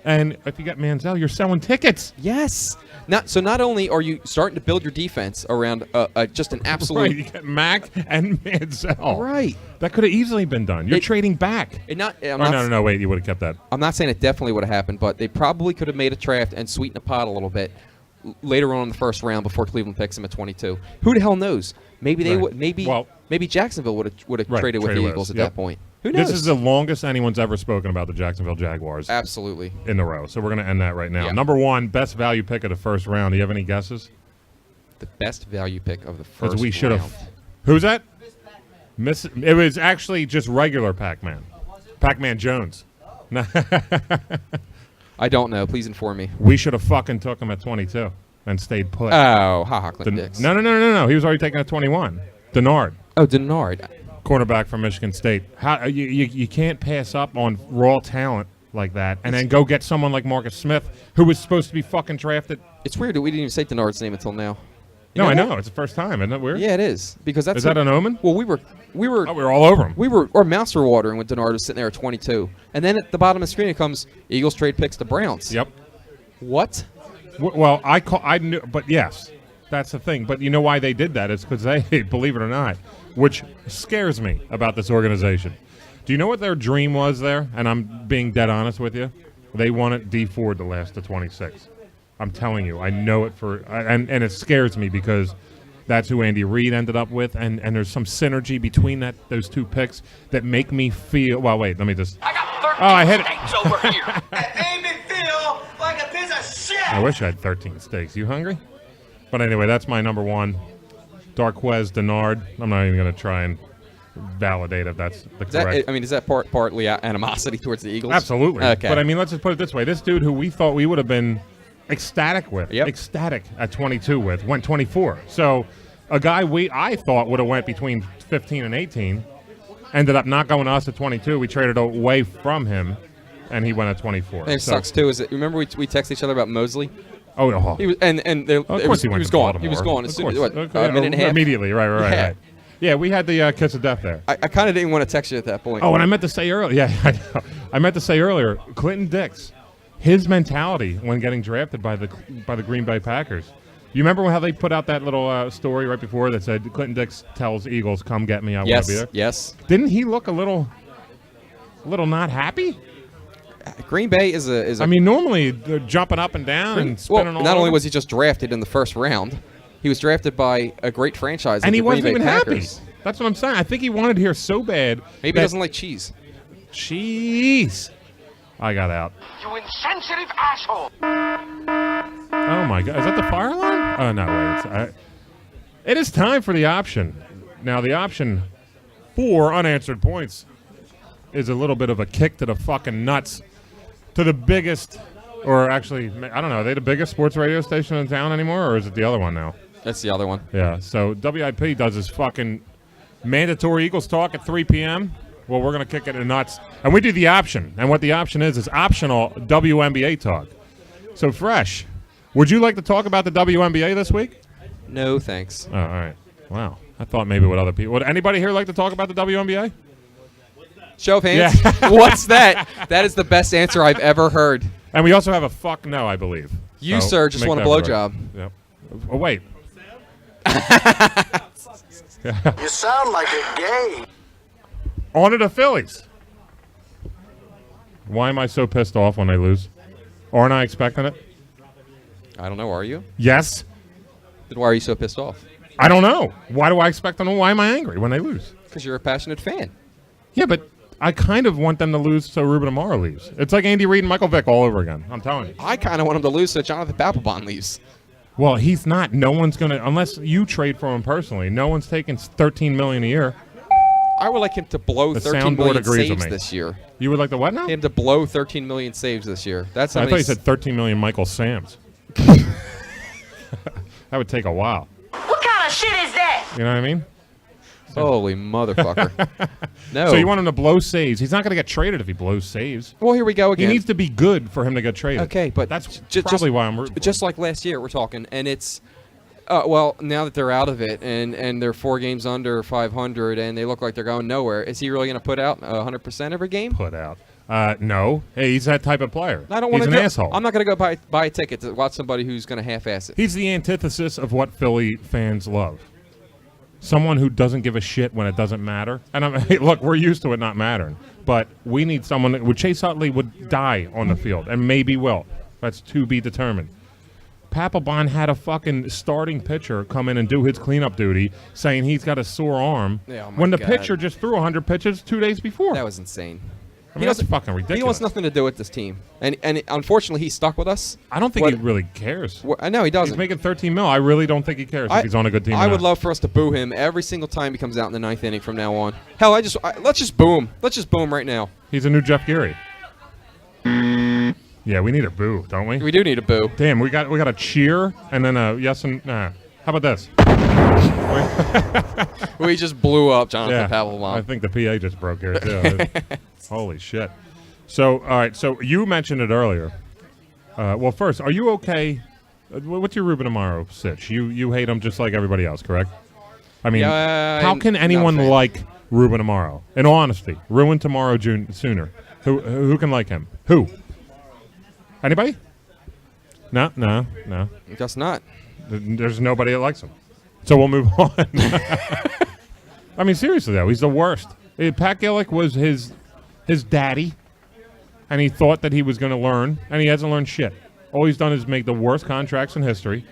And if you get Manziel, you're selling tickets. Yes. Not only are you starting to build your defense around just an absolute Right, you get Mack and Manziel. Right. That could have easily been done. You're trading back. No, Wait, you would have kept that. I'm not saying it definitely would have happened, but they probably could have made a draft and sweetened the pot a little bit later on in the first round before Cleveland picks him at 22. Who the hell knows? Maybe they would. Maybe Jacksonville would have traded with the Eagles at that point. Who knows? This is the longest anyone's ever spoken about the Jacksonville Jaguars. Absolutely. In a row. So we're going to end that right now. Yeah. Number 1, best value pick of the first round. Do you have any guesses? The best value pick of the first we should round. have. Who's that? It was actually just regular Pac-Man. Pac-Man Jones. I don't know. Please inform me. We should have fucking took him at 22 and stayed put. Oh, Clint Dix. No. He was already taken at 21. Denard. Oh, Denard. Cornerback from Michigan State. How you can't pass up on raw talent like that and then go get someone like Marcus Smith who was supposed to be fucking drafted. It's weird that we didn't even say Denard's name until now. No, I know. It's the first time. Isn't it weird? Yeah, it is. Because Is that an omen? Well, we were all over him. Our mouths were watering when Denard was sitting there at 22. And then at the bottom of the screen it comes Eagles trade picks the Browns. Yep. What? Well, I knew, but yes, that's the thing. But you know why they did that? It's because they, believe it or not, which scares me about this organization. Do you know what their dream was there? And I'm being dead honest with you. They wanted D Ford to last to 26. I'm telling you, I know it and it scares me because That's who Andy Reid ended up with, and there's some synergy between those two picks that make me feel. Well, wait, let me just. I got 13 I hit it. steaks over here. That made me feel like a piece of shit. I wish I had 13 steaks. You hungry? But anyway, that's my number one. Darquez Denard. I'm not even going to try and validate if that's the correct. Is that partly animosity towards the Eagles? Absolutely. Okay. But I mean, let's just put it this way: this dude who we thought we would have been ecstatic at 22 with, went 24. So a guy I thought would have went between 15 and 18, ended up not going to us at 22. We traded away from him, and he went at 24. And it sucks too. Remember we texted each other about Mosley? Oh, no. He was, of course he was gone. He was gone as soon as a minute and a half. Immediately, right. Yeah, we had the kiss of death there. I kind of didn't want to text you at that point. Oh, and I meant to say earlier. Yeah, I meant to say earlier. Clinton Dix, his mentality when getting drafted by the Green Bay Packers. You remember how they put out that little story right before that said Clinton Dix tells Eagles, "Come get me, I want to be there." Yes. Didn't he look a little not happy? Green Bay is a. I mean, normally they're jumping up and down and spinning all not only over. was he just drafted in the first round, he was drafted by a great franchise. And like he the wasn't Green even Bay happy. Packers. That's what I'm saying. I think he wanted here so bad. Maybe he doesn't like cheese. Cheese. I got out. You insensitive asshole. Oh my God! Is that the fire alarm? Oh no! Wait. It is time for the option. Now the option for unanswered points is a little bit of a kick to the fucking nuts to the biggest, or actually, I don't know. Are they the biggest sports radio station in town anymore, or is it the other one now? That's the other one. Yeah. So WIP does his fucking mandatory Eagles talk at 3 p.m. Well, we're gonna kick it in the nuts, and we do the option. And what the option is optional WNBA talk. So Fresh. Would you like to talk about the WNBA this week? No, thanks. Oh, all right. Wow. I thought maybe with other people. Would anybody here like to talk about the WNBA? Show of hands. Yeah. What's that? That is the best answer I've ever heard. And we also have a fuck no, I believe. You, sir, just want a blowjob. Yep. Oh, wait. You sound like a gay. On to the Phillies. Why am I so pissed off when they lose? Aren't I expecting it? I don't know. Are you? Yes. Then why are you so pissed off? I don't know. Why do I expect them? Why am I angry when they lose? Because you're a passionate fan. Yeah, but I kind of want them to lose so Ruben Amaro leaves. It's like Andy Reid and Michael Vick all over again. I'm telling you. I kind of want him to lose so Jonathan Papelbon leaves. Well, he's not. No one's going to, unless you trade for him personally, no one's taking $13 million a year. I would like him to blow 13 million saves this year. You would like the what now? Him to blow 13 million saves this year. That's. I thought you said 13 million Michael Sams. That would take a while. What kind of shit is that? You know what I mean? Holy motherfucker. No. So you want him to blow saves. He's not going to get traded if he blows saves. Well, here we go again. He needs to be good for him to get traded. Okay, but that's probably why I'm rooting for just like last year we're talking, and it's well, now that they're out of it and they're 4 games under 500 and they look like they're going nowhere, is he really going to put out 100% every game? Put out. No. Hey, he's that type of player. I don't want to. He's an asshole. I'm not going to go buy a ticket to watch somebody who's going to half-ass it. He's the antithesis of what Philly fans love. Someone who doesn't give a shit when it doesn't matter. And hey, look, we're used to it not mattering. But we need someone that would. Chase Utley would die on the field, and maybe will. That's to be determined. Papelbon had a fucking starting pitcher come in and do his cleanup duty, saying he's got a sore arm, when the pitcher just threw 100 pitches 2 days before. That was insane. I mean, that's fucking ridiculous. He wants nothing to do with this team, and unfortunately, he's stuck with us. I don't think he really cares. I know he doesn't. He's making $13 million. I really don't think he cares if he's on a good team. I would love for us to boo him every single time he comes out in the 9th inning from now on. Hell, let's just boo him. Let's just boo him right now. He's a new Jeff Geary. Yeah, we need a boo, don't we? We do need a boo. Damn, we got a cheer and then a yes and nah. How about this? We just blew up Jonathan Papelbon. I think the PA just broke here too. Holy shit. So, all right. So you mentioned it earlier. Well, first, are you okay? What's your Ruben Amaro sitch? You hate him just like everybody else, correct? I mean, how can anyone like Ruben Amaro? In all honesty, ruin tomorrow sooner. Who can like him? Who? Anybody? No. Just not. There's nobody that likes him. So we'll move on. I mean, seriously, though, he's the worst. Pat Gillick was his daddy, and he thought that he was going to learn, and he hasn't learned shit. All he's done is make the worst contracts in history.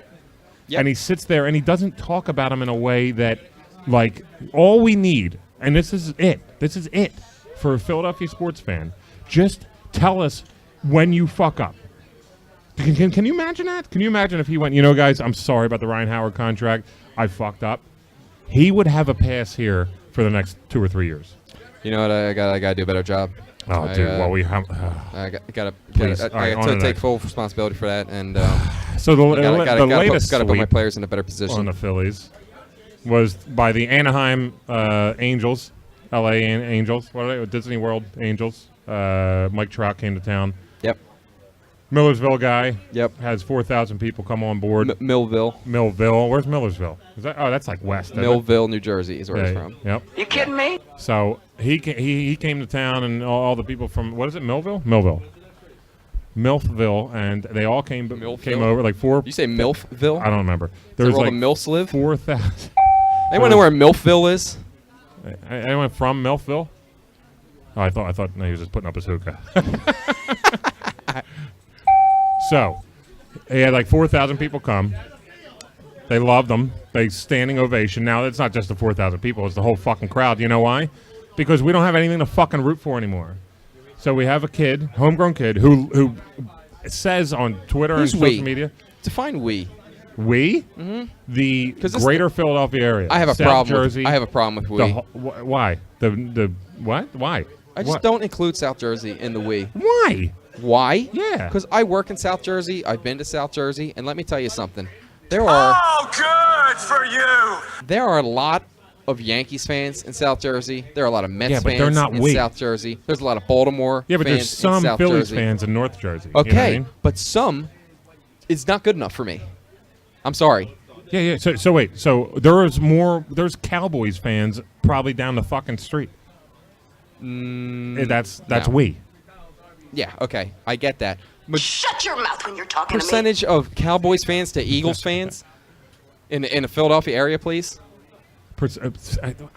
and he sits there and he doesn't talk about them in a way that, like, all we need, and this is it for a Philadelphia sports fan, just tell us when you fuck up. Can you imagine that? Can you imagine if he went, guys, I'm sorry about the Ryan Howard contract. I fucked up. He would have a pass here for the next 2 or 3 years. You know what? I gotta do a better job. Oh, dude. Well, we have. I gotta take full responsibility for that, and so the latest gotta put my sweep players in a better position on the Phillies was by the Anaheim Angels, L.A. Angels. What are they? Disney World Angels. Mike Trout came to town. Yep. Millersville guy. Yep. Has 4,000 people come on board. Millville. Where's Millersville? Is that? Oh, that's like west. Millville, New Jersey is where he's from. Yep. You kidding me? So he came to town, and all the people from, what is it, Millville, and they all came over, like 4. You say Milfville? I don't remember. There was like the Milfs live. 4,000. Anyone know where Milfville is? Anyone from Milfville? Oh, I thought no, he was just putting up his hookah. So, he had like 4,000 people come. They loved him. They standing ovation. Now, it's not just the 4,000 people. It's the whole fucking crowd. You know why? Because we don't have anything to fucking root for anymore. So we have a kid, homegrown kid, who says on Twitter and social media. Define we. We? Mm-hmm. The greater Philadelphia area. I have a South problem. Jersey. I have a problem with we. Why? The what? Why? I just don't include South Jersey in the we. Why? Why? Yeah. Because I work in South Jersey. I've been to South Jersey, and let me tell you something. There are. Oh, good for you. There are a lot of Yankees fans in South Jersey. There are a lot of Mets but they're fans not in South Jersey. There's a lot of Baltimore but fans there's some in South Phillies Jersey. fans in North Jersey. Okay, you know what I mean? but some is not good enough for me. I'm sorry. Yeah. So wait. So there's Cowboys fans probably down the fucking street. That's no. we. Yeah. Okay. I get that. Shut your mouth when you're talking Percentage of Cowboys fans to Eagles fans in the Philadelphia area, please.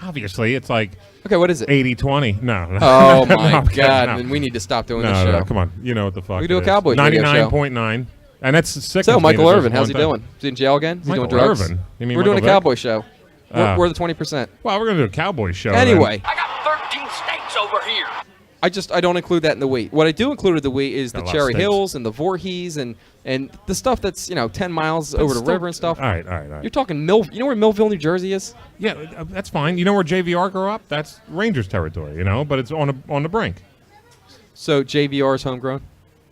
Obviously, it's like okay. What is it? 80-20. No. Oh my no, God! no. Then we need to stop doing no, this show. No, come on. You know what the fuck? We do a Cowboys radio show. 99.9, and that's sick. So Michael Irvin, how's he doing? Is he in jail again? Is he doing drugs? Irvin? You mean we're doing a Cowboy show. We're the 20%. Well, we're gonna do a Cowboy show. Anyway, I got 13 steaks over here. I don't include that in the weight. What I do include in the weight is the Cherry Hills and the Voorhees and the stuff that's 10 miles over the river and stuff. All right. You're talking You know where Millville, New Jersey is? Yeah, that's fine. You know where JVR grew up? That's Rangers territory. But it's on the brink. So JVR is homegrown.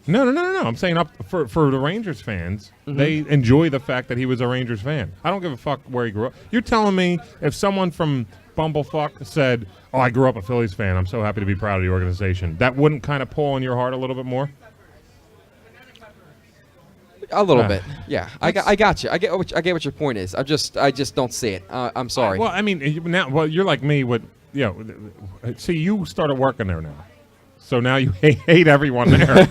No. I'm saying up for the Rangers fans, they enjoy the fact that he was a Rangers fan. I don't give a fuck where he grew up. You're telling me if someone from Bumblefuck said, "Oh, I grew up a Phillies fan. I'm so happy to be proud of the organization," that wouldn't kind of pull on your heart a little bit more? A little bit, yeah. I got you. I get what your point is. I just don't see it. I'm sorry. Well, I mean, you're like me. See, you started working there now. So now you hate everyone there,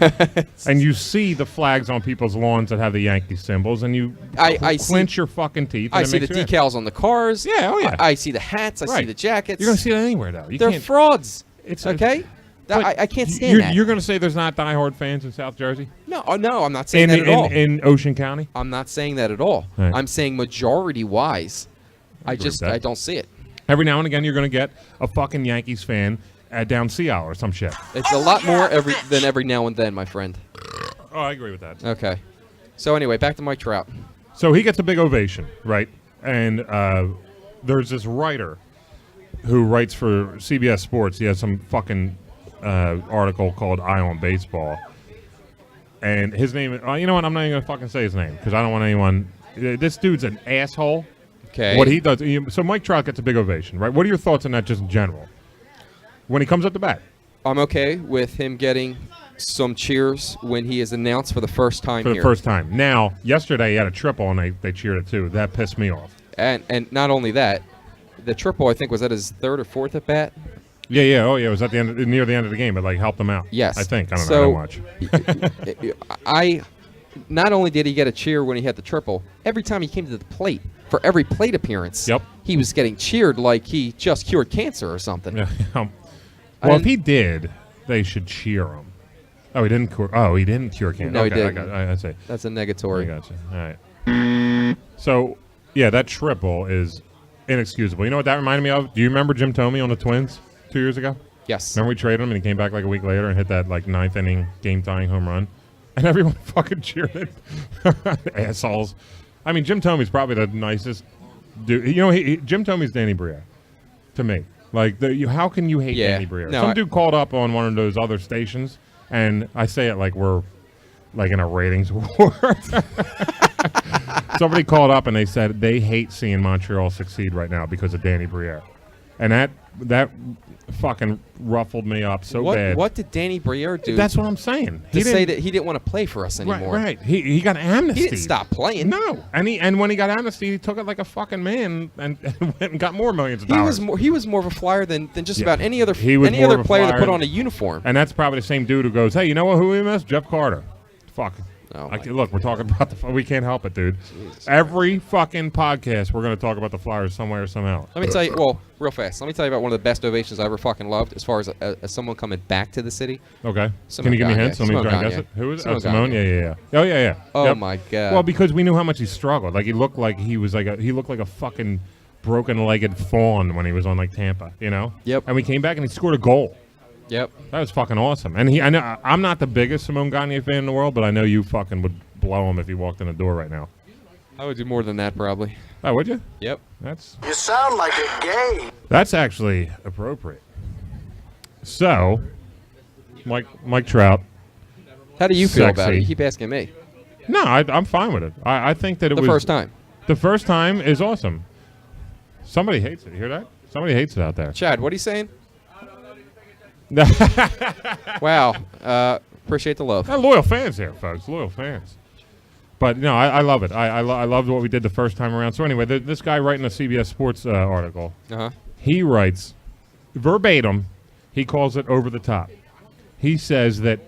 and you see the flags on people's lawns that have the Yankee symbols, and you clench your fucking teeth. I see the decals on the cars. Yeah, yeah. I see the hats. I see the jackets. You're gonna see that anywhere, though. They're frauds. It's okay. I can't stand that. You're gonna say there's not diehard fans in South Jersey? No, I'm not saying that at all. In Ocean County? I'm not saying that at all. Right. I'm saying majority-wise, I don't see it. Every now and again, you're gonna get a fucking Yankees fan down Sea Isle or some shit. It's a lot more than every now and then, my friend. Oh, I agree with that. Okay. So anyway, back to Mike Trout. So he gets a big ovation, right? And there's this writer who writes for CBS Sports. He has some fucking article called Eye on Baseball. And his name, you know what? I'm not even going to fucking say his name because I don't want anyone. This dude's an asshole. Okay. What he does. So Mike Trout gets a big ovation, right? What are your thoughts on that just in general? When he comes up to bat. I'm okay with him getting some cheers when he is announced for the first time here. For the first time. Now, yesterday he had a triple and they cheered it too. That pissed me off. And not only that, the triple I think was at his third or fourth at bat. Yeah. Oh yeah, it was at near the end of the game. It helped him out. Yes. I think. I don't know. I don't watch. Not only did he get a cheer when he had the triple, every time he came to the plate, for every plate appearance, he was getting cheered like he just cured cancer or something. Well, if he did, they should cheer him. Oh, he didn't cure cancer. No, okay, he didn't. I see. That's a negatory. I got you. All right. So, yeah, that triple is inexcusable. You know what that reminded me of? Do you remember Jim Thome on the Twins 2 years ago? Yes. Remember we traded him and he came back like a week later and hit that like 9th inning game-tying home run? And everyone fucking cheered it. Assholes. I mean, Jim Thome's probably the nicest dude. You know, Jim Thome's Danny Briere to me. Like, how can you hate Danny Briere? No, Some dude called up on one of those other stations, and I say it like we're like in a ratings war. Somebody called up and they said they hate seeing Montreal succeed right now because of Danny Briere. And that fucking ruffled me up so bad. What did Danny Briere do? That's what I'm saying. To say that he didn't want to play for us anymore. Right. He got amnesty. He didn't stop playing. No. And when he got amnesty, he took it like a fucking man and went and got more millions of dollars. He was more of a flyer than just about any other player that put on a uniform. And that's probably the same dude who goes, hey, you know what? Who we miss? Jeff Carter. Fuck. Look, we're talking about we can't help it, dude. Jesus. Every fucking podcast, we're going to talk about the Flyers some way or somehow. Let me tell you, real fast. Let me tell you about one of the best ovations I ever fucking loved as far as someone coming back to the city. Okay. Can you give me hints? Let me try and guess it. Who is it? Simone? Yeah. Oh, yeah. Oh, my God. Well, because we knew how much he struggled. Like, he looked like he looked like a fucking broken-legged fawn when he was on, like, Tampa, you know? Yep. And we came back and he scored a goal. Yep. That was fucking awesome. And I know I'm not the biggest Simone Gagne fan in the world, but I know you fucking would blow him if he walked in the door right now. I would do more than that, probably. Oh, would you? Yep. You sound like a gay. That's actually appropriate. So, Mike Trout. How do you feel about it? You keep asking me. No, I'm fine with it. I think that it was... The first time. The first time is awesome. Somebody hates it. You hear that? Somebody hates it out there. Chad, what are you saying? Wow. Appreciate the love. Loyal fans here, folks. Loyal fans. But, no, I love it. I loved what we did the first time around. So, anyway, this guy writing a CBS Sports article, he writes, verbatim, he calls it over the top. He says that...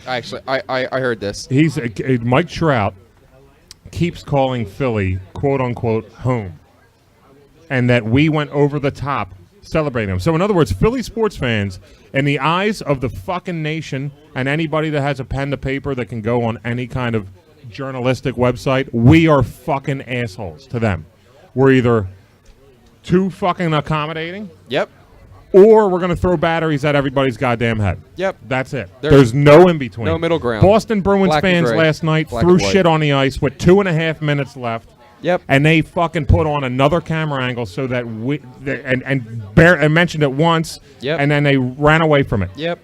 Actually, I heard this. Mike Trout keeps calling Philly, quote-unquote, home. And that we went over the top celebrating him. So, in other words, Philly sports fans, in the eyes of the fucking nation and anybody that has a pen to paper that can go on any kind of journalistic website, we are fucking assholes to them. We're either too fucking accommodating. Yep. Or we're going to throw batteries at everybody's goddamn head. Yep. That's it. There's no in between. No middle ground. Boston Bruins fans last night threw shit on the ice with 2.5 minutes left. Yep. And they fucking put on another camera angle so that and mentioned it once. Yep. And then they ran away from it. Yep.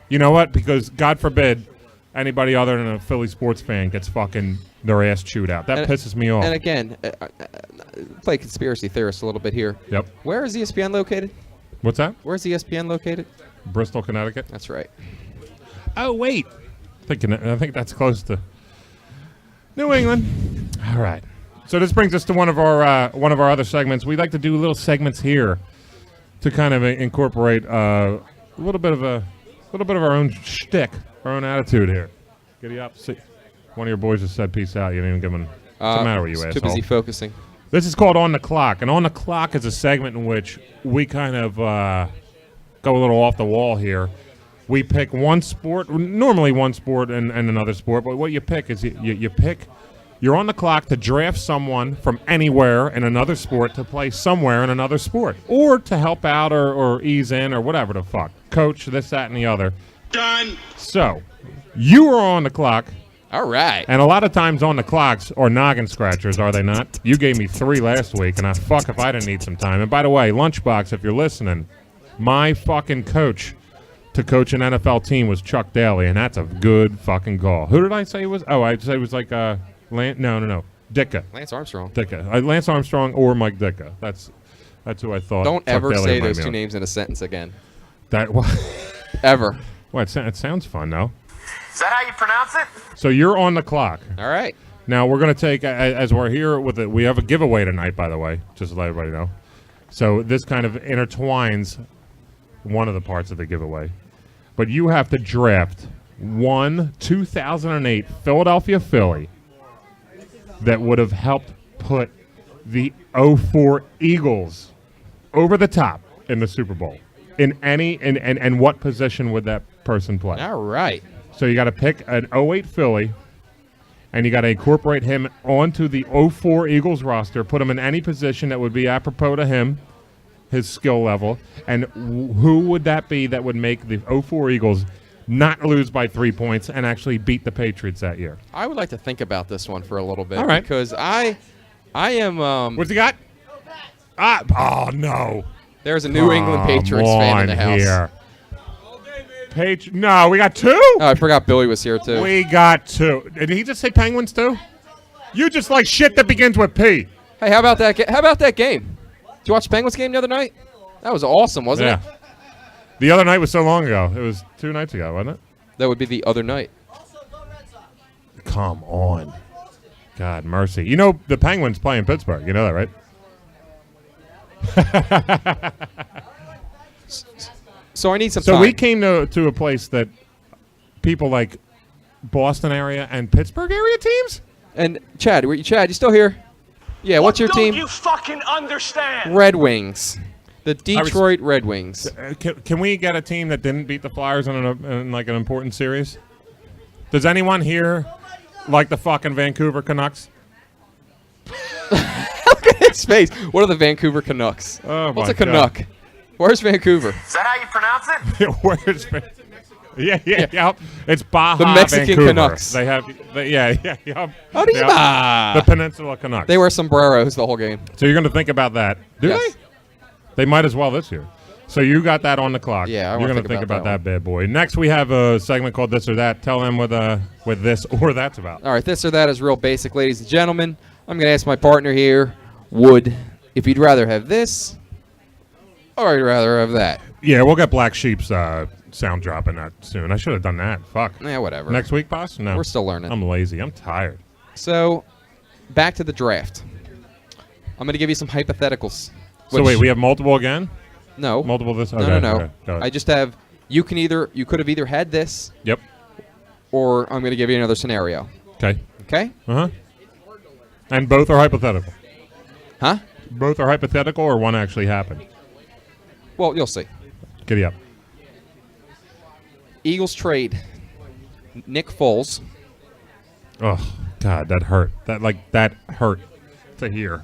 You know what? Because God forbid anybody other than a Philly sports fan gets fucking their ass chewed out. That pisses me off. And again, play conspiracy theorist a little bit here. Yep. Where is ESPN located? What's that? Where's ESPN located? Bristol, Connecticut. That's right. Oh wait, I think that's close to New England. All right. So this brings us to one of our other segments. We like to do little segments here to kind of incorporate a little bit of our own shtick, our own attitude here. Giddy up. See, one of your boys just said peace out. You didn't even give him. What's the matter with you, asshole? Too busy focusing. This is called On the Clock, and On the Clock is a segment in which we kind of go a little off the wall here. We pick one sport, normally one sport and another sport, but what you pick is you pick. You're on the clock to draft someone from anywhere in another sport to play somewhere in another sport, or to help out or ease in or whatever the fuck. Coach, this, that, and the other. Done. So, you are on the clock. All right. And a lot of times on the clocks are noggin scratchers, are they not? You gave me 3 last week, and fuck if I didn't need some time. And by the way, Lunchbox, if you're listening, my fucking coach to coach an NFL team was Chuck Daly, and that's a good fucking call. Who did I say it was? Oh, I said it was like no. Ditka. Lance Armstrong. Ditka. Lance Armstrong or Mike Ditka. That's who I thought. Don't Chuck ever Daly say might those be two on. names in a sentence again. Ever. Well, it sounds fun, though. Is that how you pronounce it? So you're on the clock. All right. Now, we're going to take, as we're here with it, we have a giveaway tonight, by the way, just to let everybody know. So this kind of intertwines one of the parts of the giveaway. But you have to draft one 2008 Philadelphia Philly that would have helped put the 04 Eagles over the top in the Super Bowl. And what position would that person play? All right. So you got to pick an 08 Philly, and you got to incorporate him onto the 04 Eagles roster, put him in any position that would be apropos to him, his skill level, and who would that be that would make the 04 Eagles not lose by 3 points and actually beat the Patriots that year? I would like to think about this one for a little bit. All right. Because I am. What's he got? Oh, no. There's a New England Patriots fan in the house. Here. No, we got 2? Oh, I forgot Billy was here, too. We got 2. Did he just say Penguins, too? You just like shit that begins with P. Hey, how about that? How about that game? Did you watch the Penguins game the other night? That was awesome, wasn't it? The other night was so long ago. It was 2 nights ago, wasn't it? That would be the other night. Come on. God mercy. You know the Penguins play in Pittsburgh. You know that, right? So I need some time. So we came to a place that people like Boston area and Pittsburgh area teams? And Chad, you still here? Yeah, what's your team? Don't you fucking understand? Red Wings. The Detroit Red Wings. Can we get a team that didn't beat the Flyers in like an important series? Does anyone here like the fucking Vancouver Canucks? Look at his face. What are the Vancouver Canucks? Oh What's a Canuck? God. Where's Vancouver? Is that how you pronounce it? Where's Vancouver? Yeah. It's Baja, the Mexican Vancouver. Canucks. They have, yeah. Arriba! The Peninsula Canucks. They wear sombreros the whole game. So you're going to think about that. Do yes. they? They might as well this year. So you got that on the clock. Yeah, you're going to think about that bad boy. Next, we have a segment called This or That. Tell them what this or that's about. All right, This or That is real basic, ladies and gentlemen. I'm going to ask my partner here, if you'd rather have this or you'd rather have that. Yeah, we'll get Black Sheep's sound dropping that soon. I should have done that. Fuck. Yeah, whatever. Next week, boss? No. We're still learning. I'm lazy. I'm tired. So, back to the draft. I'm going to give you some hypotheticals. So wait, we have multiple again? No. Multiple this? Okay, no. Okay, I just have, you could have either had this. Yep. Or I'm going to give you another scenario. Okay. Okay? Uh-huh. And both are hypothetical. Huh? Both are hypothetical or one actually happened? Well, you'll see. Giddy up. Eagles trade Nick Foles. Oh, God, that hurt. That hurt to hear.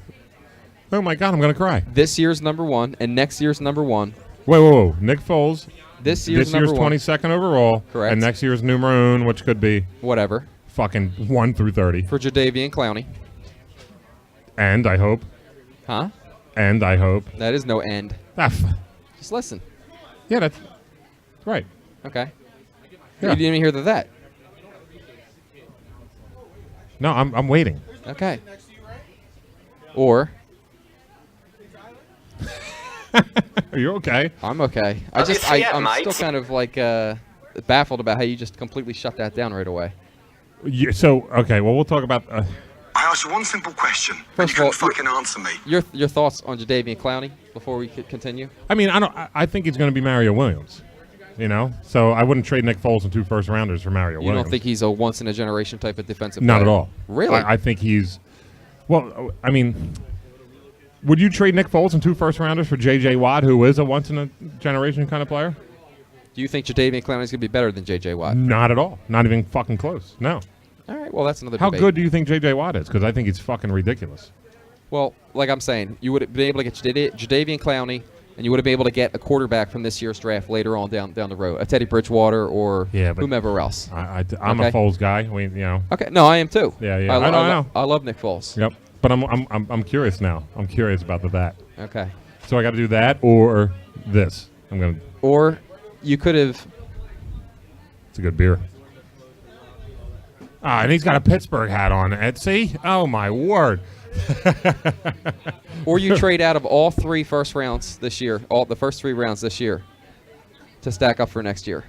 Oh, my God, I'm going to cry. This year's number 1 and next year's number 1. Whoa. Nick Foles. This year's 22nd overall. Correct. And next year's numero uno, which could be whatever. Fucking 1 through 30. For Jadeveon Clowney. And I hope. Huh? And I hope. That is no end. Just listen. Yeah, that's right. Okay. Yeah. You didn't even hear that. No, I'm waiting. Okay. Or. Are you okay? I'm okay. I'm still kind of like baffled about how you just completely shut that down right away. Yeah, so okay, well we'll talk about. I asked you one simple question. First and you of all, couldn't fucking answer me. Your thoughts on Jadeveon Clowney before we could continue? I mean, I think he's going to be Mario Williams. You know, so I wouldn't trade Nick Foles and 2 first rounders for Mario Williams. You don't think he's a once in a generation type of defensive player? Not at all. Really? I think he's. Well, I mean, would you trade Nick Foles and 2 first rounders for J.J. Watt, who is a once in a generation kind of player? Do you think Jadeveon Clowney is going to be better than J.J. Watt? Not at all. Not even fucking close. No. All right. Well, that's another. How debate. good do you think J.J. Watt is? Because I think he's fucking ridiculous. Well, like I'm saying, you would have been able to get Jadeveon Clowney, and you would have been able to get a quarterback from this year's draft later on down the road, a Teddy Bridgewater or whomever else. I'm a Foles guy. Okay. No, I am too. Yeah. I know. I love Nick Foles. Yep. But I'm curious now. I'm curious about that. Okay. So I got to do that or this. Or you could have. It's a good beer. And he's got a Pittsburgh hat on. See? Oh my word. Or you trade out of all 3 first rounds this year, the first 3 rounds this year, to stack up for next year.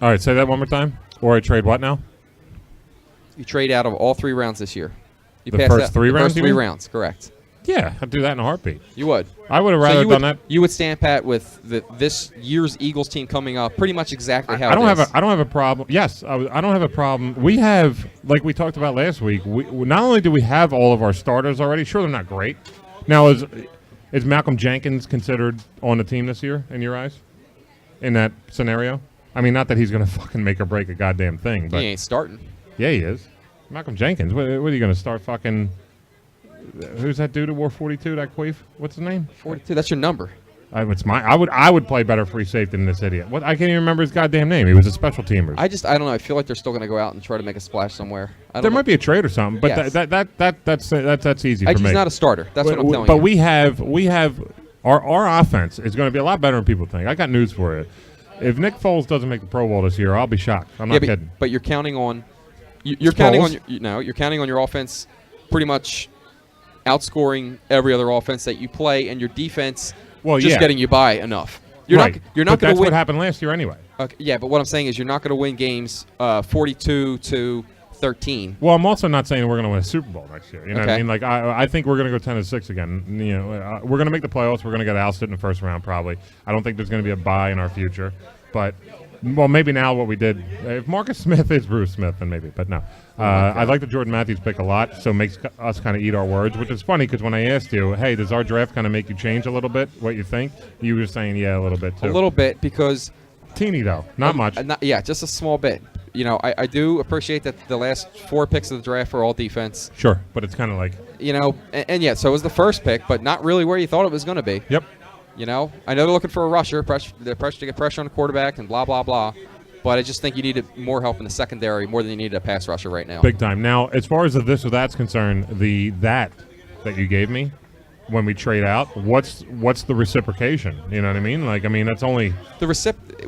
All right, say that one more time. Or I trade what now? You trade out of all 3 rounds this year. You the first 3 rounds? First 3 rounds, correct. Yeah, I'd do that in a heartbeat. You would. I would have rather done that. You would stand pat with this year's Eagles team coming up, pretty much exactly how I don't have a problem. Yes, I don't have a problem. We have, like we talked about last week, we not only do we have all of our starters already, sure, they're not great. Now, is Malcolm Jenkins considered on the team this year, in your eyes, in that scenario? I mean, not that he's going to fucking make or break a goddamn thing. But he ain't starting. Yeah, he is. Malcolm Jenkins. What are you going to start fucking? Who's that dude who wore 42? That queef? What's his name? 42. That's your number. It's my. I would play better free safety than this idiot. What? I can't even remember his goddamn name. He was a special teamer. I don't know. I feel like they're still going to go out and try to make a splash somewhere. There might be a trade or something, but Yes. that's easy for me. He's not a starter. That's what I'm telling but you. we have our offense is going to be a lot better than people think. I got news for you. If Nick Foles doesn't make the Pro Bowl this year, I'll be shocked. I'm not kidding. But you're counting on you're counting on you're counting on your offense pretty much outscoring every other offense that you play, and your defense getting you by enough. You're not going to win. That's what happened last year anyway. Okay, yeah, but what I'm saying is you're not going to win games 42-13. Well, I'm also not saying we're going to win a Super Bowl next year. You know what I Okay. mean? Like I think we're going to go 10-6 again. You know, we're going to make the playoffs. We're going to get ousted in the first round probably. I don't think there's going to be a bye in our future, but. Well, maybe now what we did, if Marcus Smith is Bruce Smith, then maybe, but no. I like the Jordan Matthews pick a lot, so it makes us kind of eat our words, which is funny because when I asked you, hey, does our draft kind of make you change a little bit, what you think? You were saying, yeah, a little bit, too. A little bit because... Teeny, though. Not much. Just a small bit. You know, I do appreciate that the last 4 picks of the draft are all defense. Sure, but it's kind of like... You know, so it was the first pick, but not really where you thought it was going to be. Yep. You know, I know they're looking for a rusher, they're pressure to get pressure on the quarterback and blah, blah, blah. But I just think you needed more help in the secondary more than you needed a pass rusher right now. Big time. Now, as far as the this or that's concerned, that you gave me when we trade out, what's the reciprocation? You know what I mean? Like, I mean, that's only...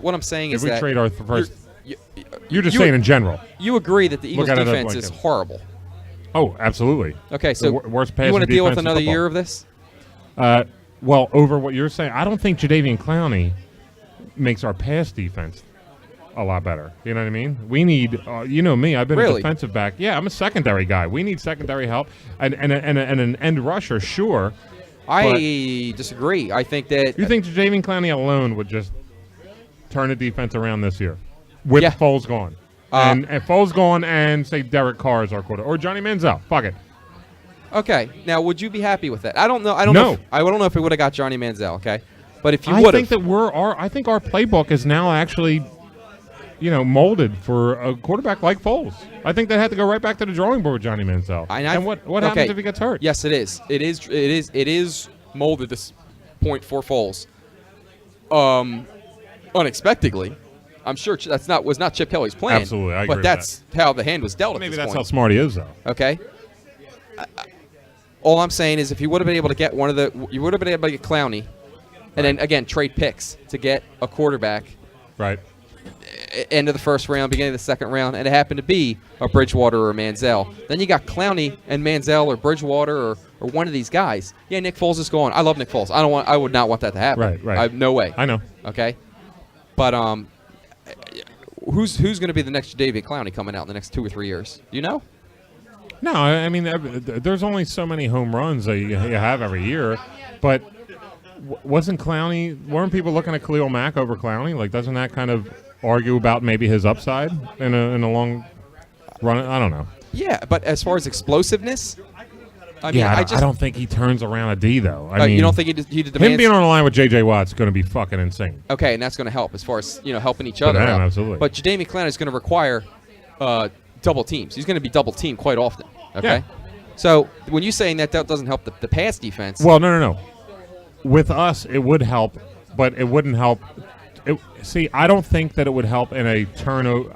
What I'm saying is that... If we trade our first... You're just you saying in general. You agree that the Eagles' defense is horrible. Oh, absolutely. Okay, so worst passing you want to deal with defense in another football. year of this? Well, over what you're saying, I don't think Jadeveon Clowney makes our pass defense a lot better. You know what I mean? We need, you know me, I've been a defensive back. Yeah, I'm a secondary guy. We need secondary help and an end rusher, sure. I disagree. I think that... You think Jadeveon Clowney alone would just turn the defense around this year with Foles gone? And Foles gone and, say, Derek Carr is our quarterback. Or Johnny Manziel. Fuck it. Okay. Now, would you be happy with that? I don't know. I don't know if we would have got Johnny Manziel, okay? But if you would have... I think our playbook is now actually... you know, molded for a quarterback like Foles. I think they had to go right back to the drawing board with Johnny Manziel. And what happens if he gets hurt? Yes, it is. It is molded this point for Foles. Unexpectedly, I'm sure was not Chip Kelly's plan. Absolutely, I agree but that's how the hand was dealt. Maybe at this that's point. how smart he is, though. Okay. All I'm saying is, if you would have been able to get you would have been able to get Clowney, and then again trade picks to get a quarterback. Right. End of the first round, beginning of the second round, and it happened to be a Bridgewater or a Manziel. Then you got Clowney and Manziel or Bridgewater or one of these guys. Yeah, Nick Foles is gone. I love Nick Foles. I would not want that to happen. Right. I have no way. I know. Okay, but who's going to be the next Jadeveon Clowney coming out in the next 2 or 3 years? Do you know? No, I mean there's only so many home runs that you have every year, but weren't people looking at Khalil Mack over Clowney? Like, doesn't that kind of argue about maybe his upside in a long run? I don't know. Yeah, but as far as explosiveness, I don't think he turns around a D though. I mean, you don't think he demands him being on the line with J.J. Watt's going to be fucking insane. Okay, and that's going to help as far as helping each other out. Absolutely. But Jadeveon Clowney is going to require double teams. He's going to be double teamed quite often. Okay, yeah. So when you're saying that doesn't help the pass defense, well, no. With us, it would help, but it wouldn't help. I don't think that it would help in a turnover.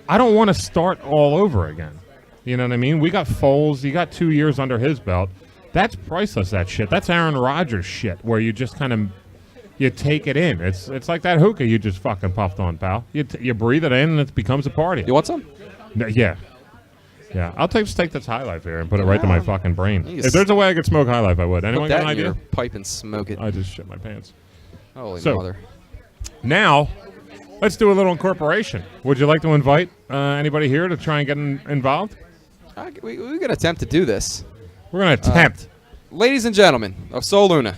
I don't want to start all over again. You know what I mean? We got Foles. You got 2 years under his belt. That's priceless, that shit. That's Aaron Rodgers shit, where you just kind of you take it in. It's like that hookah you just fucking puffed on, pal. You breathe it in, and it becomes a party. You want some? No, yeah. Yeah, I'll just take this High Life here and put it right to my fucking brain. If there's a way I could smoke High Life, I would. Anyone got an idea? Your pipe and smoke it. I just shit my pants. Holy mother. Now, let's do a little incorporation. Would you like to invite anybody here to try and get involved? We're going to attempt to do this. We're going to attempt. Ladies and gentlemen of Sol Luna,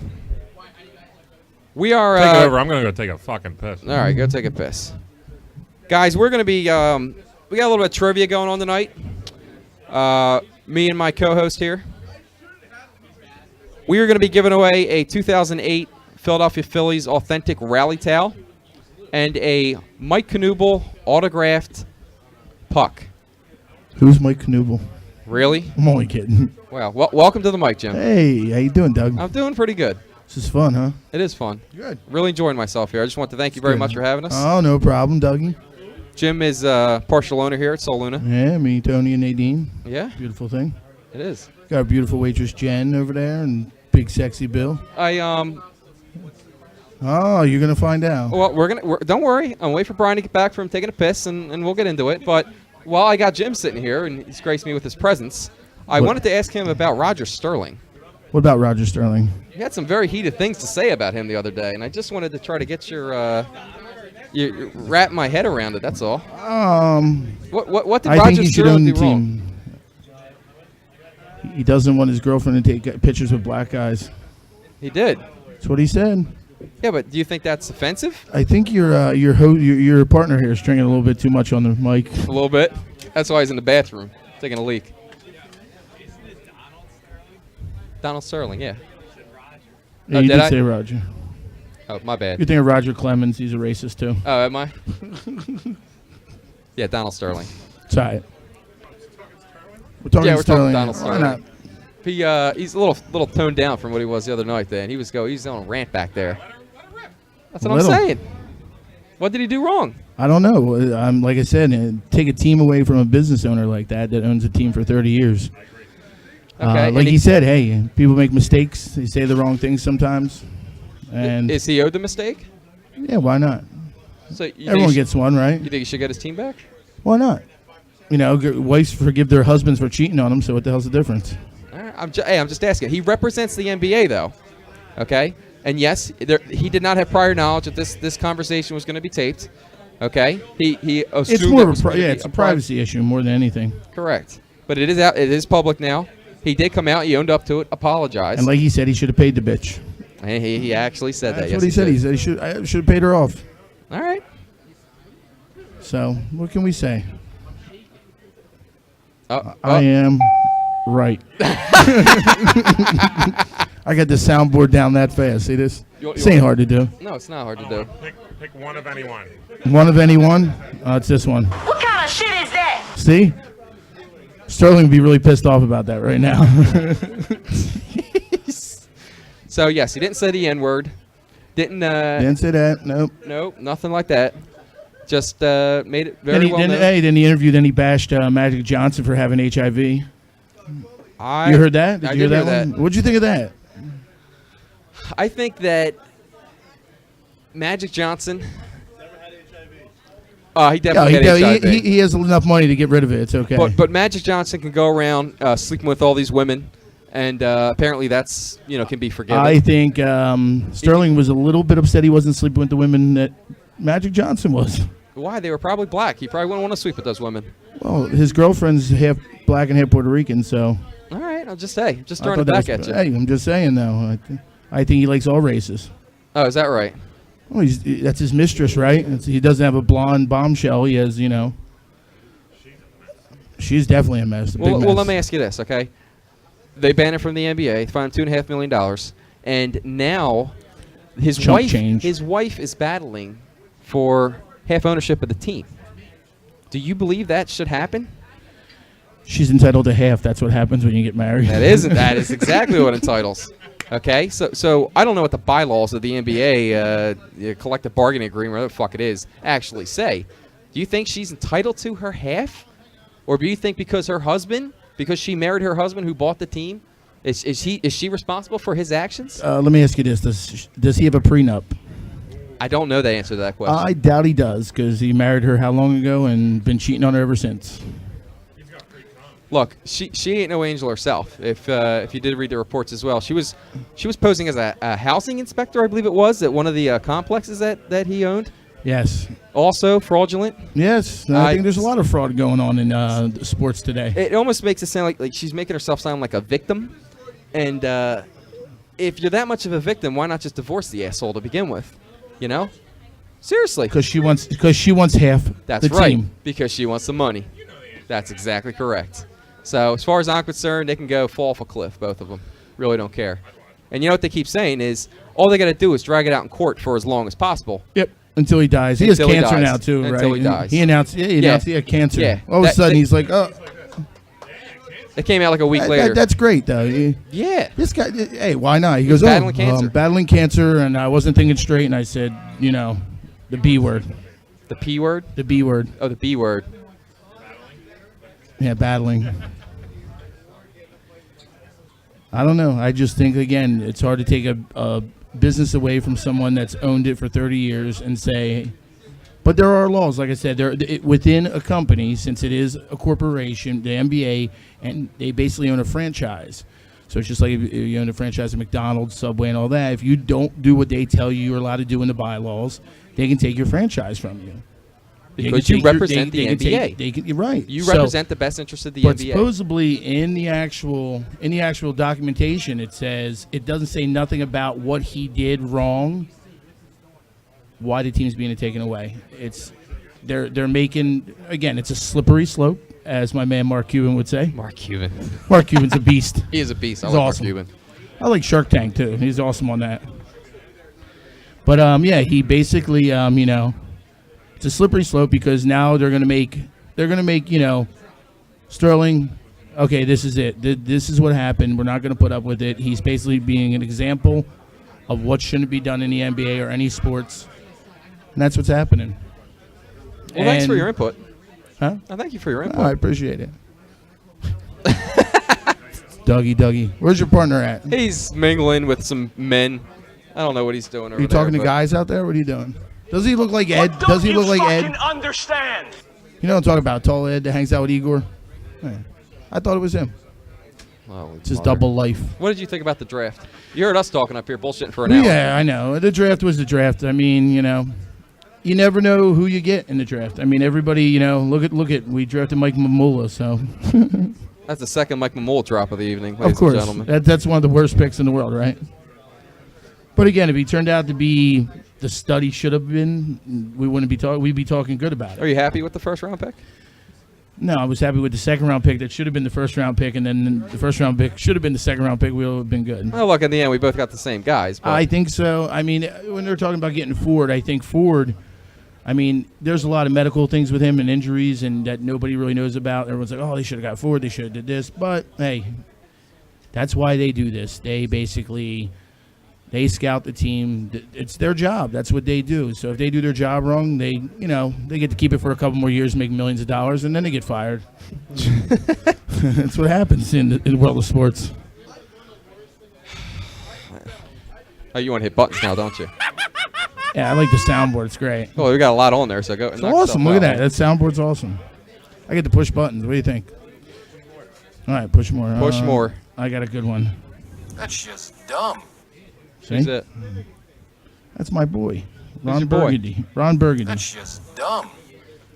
we are... Take it over. I'm going to go take a fucking piss. All right, go take a piss. Guys, we're going to be... we got a little bit of trivia going on tonight. Me and my co-host here. We are going to be giving away a 2008 Philadelphia Phillies authentic rally towel and a Mike Knuble autographed puck. Who's Mike Knuble? Really? I'm only kidding. Well, welcome to the mic, Jim. Hey, how you doing, Doug? I'm doing pretty good. This is fun, huh? It is fun. Good. Really enjoying myself here. I just want to thank you very much for having us. Oh, no problem, Dougie. Jim is partial owner here at Soul Luna. Yeah, me, Tony, and Nadine. Yeah. Beautiful thing. It is. Got a beautiful waitress, Jen, over there, and big sexy Bill. Oh, you're gonna find out. Well, don't worry. I'm waiting for Brian to get back from taking a piss, and we'll get into it. But while I got Jim sitting here, and he's graced me with his presence, I wanted to ask him about Roger Sterling. What about Roger Sterling? You had some very heated things to say about him the other day, and I just wanted to try to get your wrap my head around it. That's all. What did Roger Sterling do wrong? He doesn't want his girlfriend to take pictures with black guys. He did. That's what he said. Yeah, but do you think that's offensive? I think your partner here is stringing a little bit too much on the mic. A little bit. That's why he's in the bathroom taking a leak. Donald Sterling, yeah. Yeah, you did say Roger. Oh, my bad. You're thinking of Roger Clemens. He's a racist, too. Oh, am I? Yeah, Donald Sterling. Sorry. We're talking talking Donald Sterling. Why not? He's a little toned down from what he was the other night, and he was on a rant back there. That's what I'm saying. What did he do wrong? I don't know. Like I said, take a team away from a business owner like that owns a team for 30 years. Okay, like he said, hey, people make mistakes. They say the wrong things sometimes. And is he owed the mistake? Yeah, why not? So everyone gets one, right? You think he should get his team back? Why not? You know, wives forgive their husbands for cheating on them, so what the hell's the difference? All right, I'm just asking. He represents the NBA, though. Okay? And yes, he did not have prior knowledge that this conversation was going to be taped. Okay? He assumed it's more of it's a privacy issue more than anything. Correct. But it is out. It is public now. He did come out. He owned up to it. Apologized. And like he said, he should have paid the bitch. And he actually said that. That's what he said. He said I should have paid her off. All right. So what can we say? I am right. I got the soundboard down that fast. See this? This ain't hard to do. No, it's not hard to do. Pick one of anyone. One of anyone? It's this one. What kind of shit is that? See? Sterling would be really pissed off about that right now. So, yes, he didn't say the N-word. Didn't say that. Nope. Nope, nothing like that. Just made it very well known. Then he interviewed, then he bashed Magic Johnson for having HIV. You heard that? Did you hear that one? What'd you think of that? I think that Magic Johnson... he definitely had HIV. He has enough money to get rid of it. It's okay. But Magic Johnson can go around sleeping with all these women, and apparently that's can be forgiven. I think Sterling was a little bit upset he wasn't sleeping with the women that Magic Johnson was. Why? They were probably black. He probably wouldn't want to sleep with those women. Well, his girlfriend's half black and half Puerto Rican, so. All right, I'll just say, just throwing it back at you. Hey, I'm just saying though. I think he likes all races. Oh, is that right? Well, that's his mistress, right? He doesn't have a blonde bombshell. He has, she's definitely a mess. Well, let me ask you this, okay? They banned him from the NBA, fined $2.5 million, and now his wife is battling for half ownership of the team. Do you believe that should happen? She's entitled to half. That's what happens when you get married. That is exactly what entitles. Okay, so I don't know what the bylaws of the NBA, collective bargaining agreement, whatever the fuck it is, actually say. Do you think she's entitled to her half? Or do you think because she married her husband who bought the team, is she responsible for his actions? Let me ask you this. Does he have a prenup? I don't know the answer to that question. I doubt he does because he married her how long ago and been cheating on her ever since. Look, she ain't no angel herself. If you did read the reports as well, she was posing as a housing inspector, I believe it was, at one of the complexes that he owned. Yes. Also fraudulent. Yes, I think there's a lot of fraud going on in sports today. It almost makes it sound like she's making herself sound like a victim, and if you're that much of a victim, why not just divorce the asshole to begin with? Seriously. Because she wants half. That's the right. Team. Because she wants the money. That's exactly correct. So as far as I'm concerned, they can go fall off a cliff, both of them. Really don't care. And you know what they keep saying is all they got to do is drag it out in court for as long as possible. Yep. Until he dies. He has cancer now too, right? Until he dies. He announced he had cancer. Yeah. All of a sudden he's like, oh, It came out like a week later. That's great, though. Yeah. This guy, hey, why not? He goes, battling cancer. I'm battling cancer, and I wasn't thinking straight, and I said, the B word. The P word? The B word. Oh, the B word. Yeah, battling. I don't know. I just think, again, it's hard to take a business away from someone that's owned it for 30 years and say, but there are laws, like I said, within a company, since it is a corporation, the NBA, and they basically own a franchise. So it's just like if you own a franchise of McDonald's, Subway, and all that. If you don't do what they tell you're allowed to do in the bylaws, they can take your franchise from you. Because you represent the NBA. You're right. You represent the best interest of the NBA. But supposedly in the actual documentation, it says it doesn't say nothing about what he did wrong. Why the team's being taken away? They're making, again, it's a slippery slope, as my man Mark Cuban would say. Mark Cuban. Mark Cuban's a beast. He is a beast. He's I like awesome. Mark Cuban. I like Shark Tank too. He's awesome on that. But he basically it's a slippery slope because now they're gonna make Sterling. Okay, this is it. This is what happened. We're not gonna put up with it. He's basically being an example of what shouldn't be done in the NBA or any sports, and that's what's happening. Well, thanks for your input. Huh? Thank you for your input. I appreciate it. Dougie, where's your partner at? He's mingling with some men. I don't know what he's doing over there. Are you talking to guys out there? What are you doing? Does he look like Ed? Does he look like Ed? Understand? You know what I'm talking about? Tall Ed that hangs out with Igor? Yeah. I thought it was him. It's his double life. What did you think about the draft? You heard us talking up here bullshitting for an hour. Yeah, I know. The draft was the draft. I mean, you never know who you get in the draft. I mean, everybody, look at we drafted Mike Mamula, so. That's the second Mike Mamula drop of the evening, ladies and gentlemen. That's one of the worst picks in the world, right? But again, if he turned out to be the stud he should have been, we'd be talking good about it. Are you happy with the first round pick? No, I was happy with the second round pick. That should have been the first round pick, and then the first round pick should have been the second round pick. We would have been good. Well, look, in the end, we both got the same guys. But I think so. I mean, when they're talking about getting Ford, I think Ford. I mean, there's a lot of medical things with him and injuries, and that nobody really knows about. Everyone's like, "Oh, they should have got Ford. They should have did this." But hey, that's why they do this. They basically. They scout the team. It's their job. That's what they do. So if they do their job wrong, they get to keep it for a couple more years, make millions of dollars, and then they get fired. That's what happens in the world of sports. Oh, you want to hit buttons now, don't you? Yeah, I like the soundboard. It's great. Oh, we got a lot on there, so go. It's awesome. Look at that. That soundboard's awesome. I get to push buttons. What do you think? All right, push more. Push more. I got a good one. That's just dumb. See? Who's it? That's my boy, Ron your boy? Burgundy. Ron Burgundy. That's just dumb.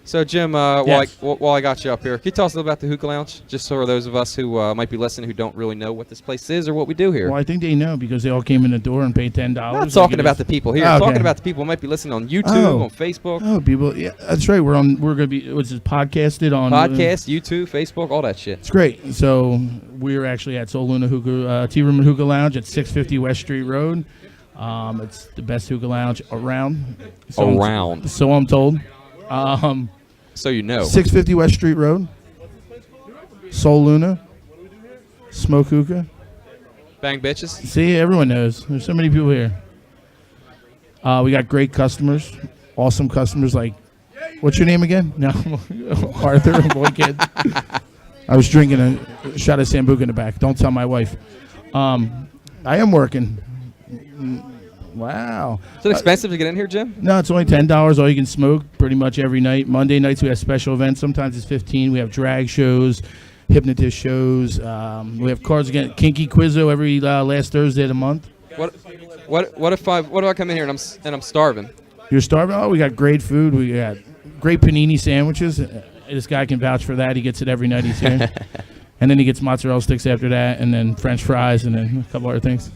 So, Jim, Yes. while I got you up here, can you tell us a little about the Hookah Lounge, just for those of us who might be listening who don't really know what this place is or what we do here? Well, I think they know because they all came in the door and paid $10. I'm not talking about the people here. I'm talking about the people who might be listening on YouTube, on Facebook. Oh, people! Yeah, that's right. We're gonna be. What's it? Podcasted on YouTube, Facebook, all that shit. It's great. So we're actually at Soul Luna Hookah Tea Room and Hookah Lounge at 650 West Street Road. It's the best hookah lounge around. So I'm told. So you know. 650 West Street Road. Soul Luna. Smoke hookah. Bang bitches. See, everyone knows. There's so many people here. We got great customers. Awesome customers like, what's your name again? No, Arthur, boy kid. I was drinking a shot of Sambuca in the back. Don't tell my wife. I am working. Wow. Is it expensive to get in here, Jim? No, it's only $10. All you can smoke pretty much every night. Monday nights we have special events. Sometimes it's $15. We have drag shows, hypnotist shows. We have cards again. Kinky Quizzo every last Thursday of the month. What if I come in here and I'm starving? You're starving? Oh, we got great food. We got great panini sandwiches. This guy can vouch for that. He gets it every night he's here. And then he gets mozzarella sticks after that, and then French fries, and then a couple other things.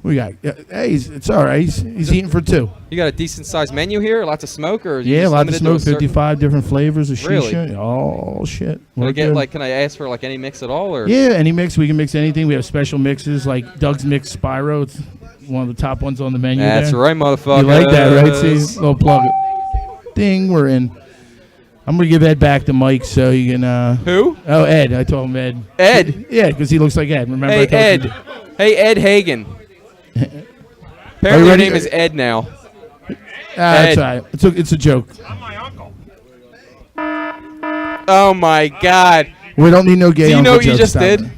We got. Hey, it's all right. He's eating for two. You got a decent sized menu here. Lots of smoke, or yeah, lots of smoke. 55 different flavors of shisha. Really? Oh shit. Can I ask for any mix at all, or? Yeah, any mix. We can mix anything. We have special mixes like Doug's Mix Spyro. It's one of the top ones on the menu. That's there. right, motherfucker. You like that, right? See, little plug. Ding, we're in. I'm going to give Ed back to Mike so you can... Who? Oh, Ed. I told him Ed. Ed? Yeah, because he looks like Ed. Remember? Hey, Ed. Hey, Ed Hagen. Apparently your name is Ed now. That's all right. It's a joke. I'm my uncle. Oh, my God. We don't need no gay Do you know what you jokes. just Stop did? it.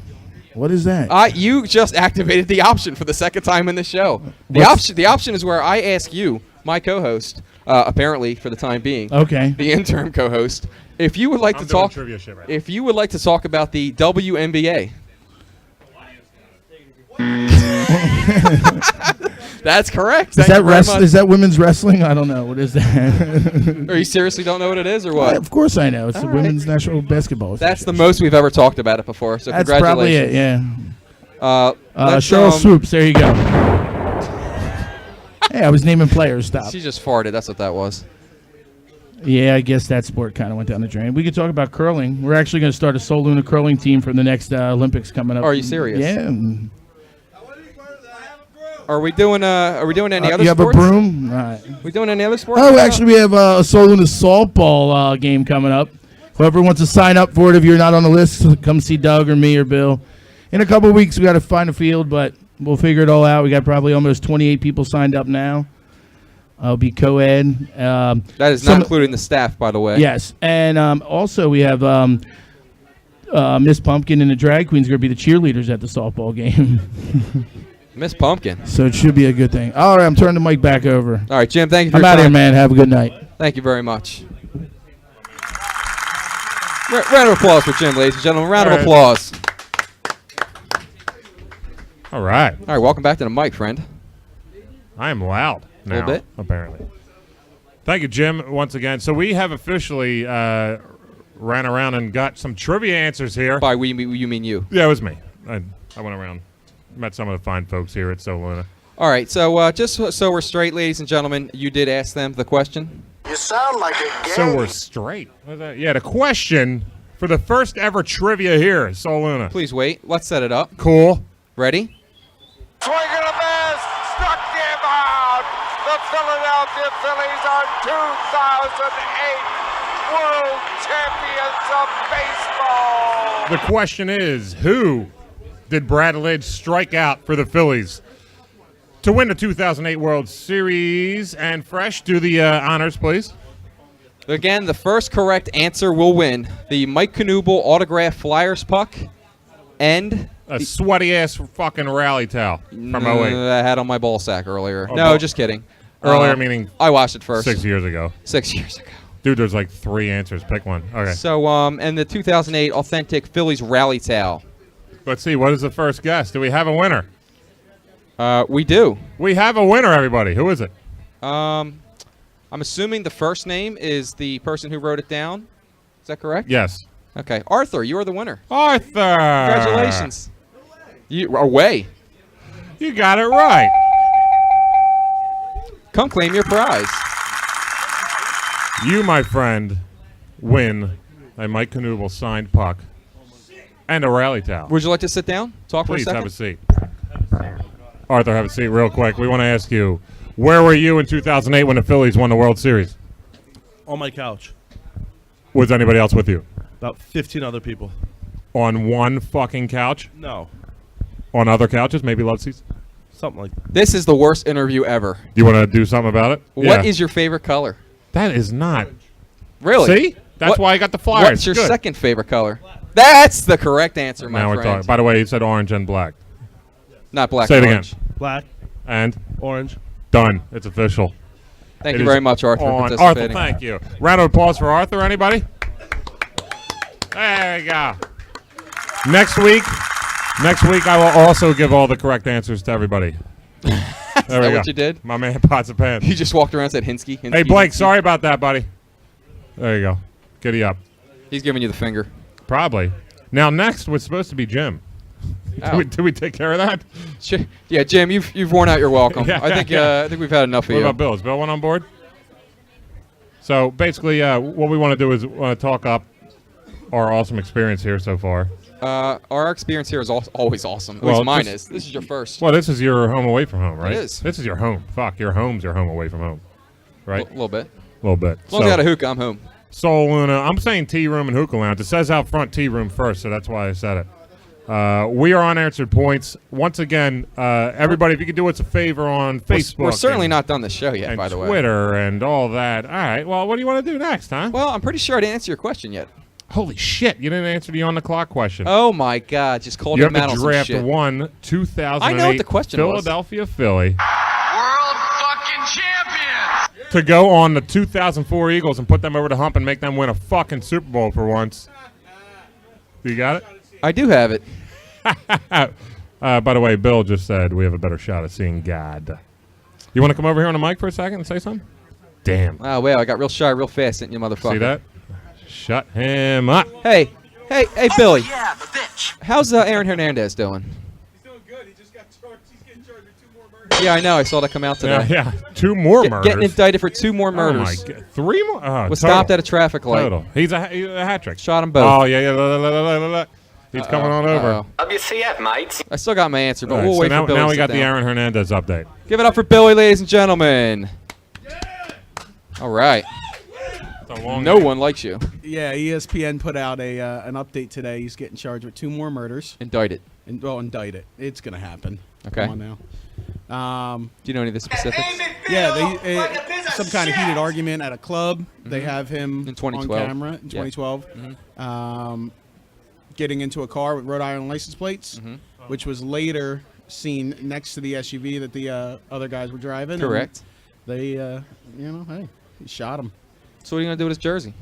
What is that? You just activated the option for the second time in the show. The option is where I ask you, my co-host, apparently for the time being, the interim co-host, if you would like to talk, if you would like to talk about the WNBA. That's correct. Is that women's wrestling? I don't know. What is that? Or you seriously don't know what it is, or what? Of course I know. It's the women's national basketball. That's the most we've ever talked about it before. So that's congratulations. probably it. Yeah. Cheryl Swoops. There you go. Hey, I was naming players. Stop. She just farted. That's what that was. Yeah, I guess that sport kind of went down the drain. We could talk about curling. We're actually going to start a Sol Luna curling team for the next Olympics coming up. Are you serious? Yeah. Are we doing any other you sports? have a broom? All right. We doing any other sports? Oh, actually, we have a Sol Luna softball game coming up. Whoever wants to sign up for it, if you're not on the list, come see Doug or me or Bill. In a couple of weeks, we got to find a field, but we'll figure it all out. We got probably almost 28 people signed up now. I'll be co-ed. That is not including the staff, by the way. Yes, and also we have Miss Pumpkin and the drag queens are going to be the cheerleaders at the softball game. Miss Pumpkin. So it should be a good thing. All right, I'm turning the mic back over. All right, Jim, thank you for I'm your out time. here, man. Have a good night. Thank you very much. Round of applause for Jim, ladies and gentlemen. Round of applause. All right. All right, welcome back to the mic, friend. I am loud now, a little bit, apparently. Thank you, Jim, once again. So we have officially ran around and got some trivia answers here. By we, you mean you? Yeah, it was me. I went around, met some of the fine folks here at Sol Luna. All right, so just so we're straight, ladies and gentlemen, you did ask them the question? You sound like a gay. So we're straight. What is that? Yeah, the question for the first ever trivia here at Sol Luna. Please wait. Let's set it up. Cool. Ready? Swing and a miss. Struck him out. The Philadelphia Phillies are 2008 World Champions of Baseball. The question is, who did Brad Lidge strike out for the Phillies to win the 2008 World Series? And Fresh, do the honors, please. Again, the first correct answer will win the Mike Knuble autograph Flyers puck and a sweaty-ass fucking rally towel from 08. I had on my ball sack earlier. Oh, no, just kidding. Earlier meaning I watched it first. 6 years ago. 6 years ago. Dude, there's like 3 answers. Pick one. Okay. So, and the 2008 authentic Phillies rally towel. Let's see. What is the first guess? Do we have a winner? We do. We have a winner, everybody. Who is it? I'm assuming the first name is the person who wrote it down. Is that correct? Yes. Okay. Arthur, you are the winner. Arthur. Congratulations. You are away. You got it right. Come claim your prize. You, my friend, win a Mike Knuble signed puck and a rally towel. Would you like to sit down? Talk Please for a second? have a seat. Arthur, have a seat real quick. We want to ask you, where were you in 2008 when the Phillies won the World Series? On my couch. Was anybody else with you? About 15 other people. On one fucking couch? No. On other couches? Maybe love seats? Something like that. This is the worst interview ever. Do you want to do something about it? What is your favorite color? That is not. Really? See? That's why I got the Flyers. What's your Good. second favorite color? That's the correct answer, my now friend. we're talking. By the way, you said orange and black. Not black Say and it orange. again. Black. And? Orange. Done. It's official. Thank you very much, Arthur, for Arthur, participating. thank you. Round of applause for Arthur, anybody? There you go. Next week I will also give all the correct answers to everybody. There Is that what you did? My man Pots of Pan. You just walked around and said Hinsky. Hey, Blake, sorry about that, buddy. There you go. Giddy up. He's giving you the finger. Probably. Now, next was supposed to be Jim. Oh. Did we take care of that? Yeah, Jim, you've worn out your welcome. Yeah, I think we've had enough of What you. about Bill? Is Bill one on board? So basically, what we want to do is talk up our awesome experience here so far. Our experience here is always awesome. At Well, least mine is. This is your first. Well, this is your home away from home, right? It is. This is your home. Fuck, your home's your home away from home, right? A little bit. A little bit. As long as I got a hookah, I'm home. Soul Luna. I'm saying Tea Room and Hookah Lounge. It says out front Tea Room first, so that's why I said it. We are Unanswered Points. Once again, everybody, if you could do us a favor on Facebook. We're certainly not done the show yet, by the way. Twitter and all that. All right, well, what do you want to do next, huh? Well, I'm pretty sure I didn't answer your question yet. Holy shit, you didn't answer the on-the-clock question. Oh, my God. Just called you him have out to on some draft shit. 2008 I know what the question Philadelphia Philly. World fucking champions! To go on the 2004 Eagles and put them over the hump and make them win a fucking Super Bowl for once. You got it? I do have it. By the way, Bill just said we have a better shot at seeing God. You want to come over here on the mic for a second and say something? Damn. Oh, well, I got real shy real fast, didn't you, motherfucker? See that? Shut him up. Hey, Billy. Yeah, the bitch. How's Aaron Hernandez doing? He's doing good. He just got charged. He's getting charged with 2 more murders. Yeah, I know. I saw that come out today. Yeah. 2 more murders. Getting indicted for 2 more murders. Oh, my God. 3 more? Was stopped at a traffic light. Total. He's a hat trick. Shot them both. Oh, yeah. He's coming on over. WCF, mates. I still got my answer, but All right, we'll wait so for Billy now to we sit got the down. Aaron Hernandez update. Give it up for Billy, ladies and gentlemen. All right. No one likes you. Yeah, ESPN put out an update today. He's getting charged with 2 more murders. Indicted. Indicted. It's gonna happen. Okay. Come on now. Do you know any of the specifics? Yeah, they some kind of heated argument at a club. They have him In 2012. on camera in 2012, getting into a car with Rhode Island license plates, which was later seen next to the SUV that the other guys were driving. Correct. And they, hey, he shot him. So what are you going to do with his jersey?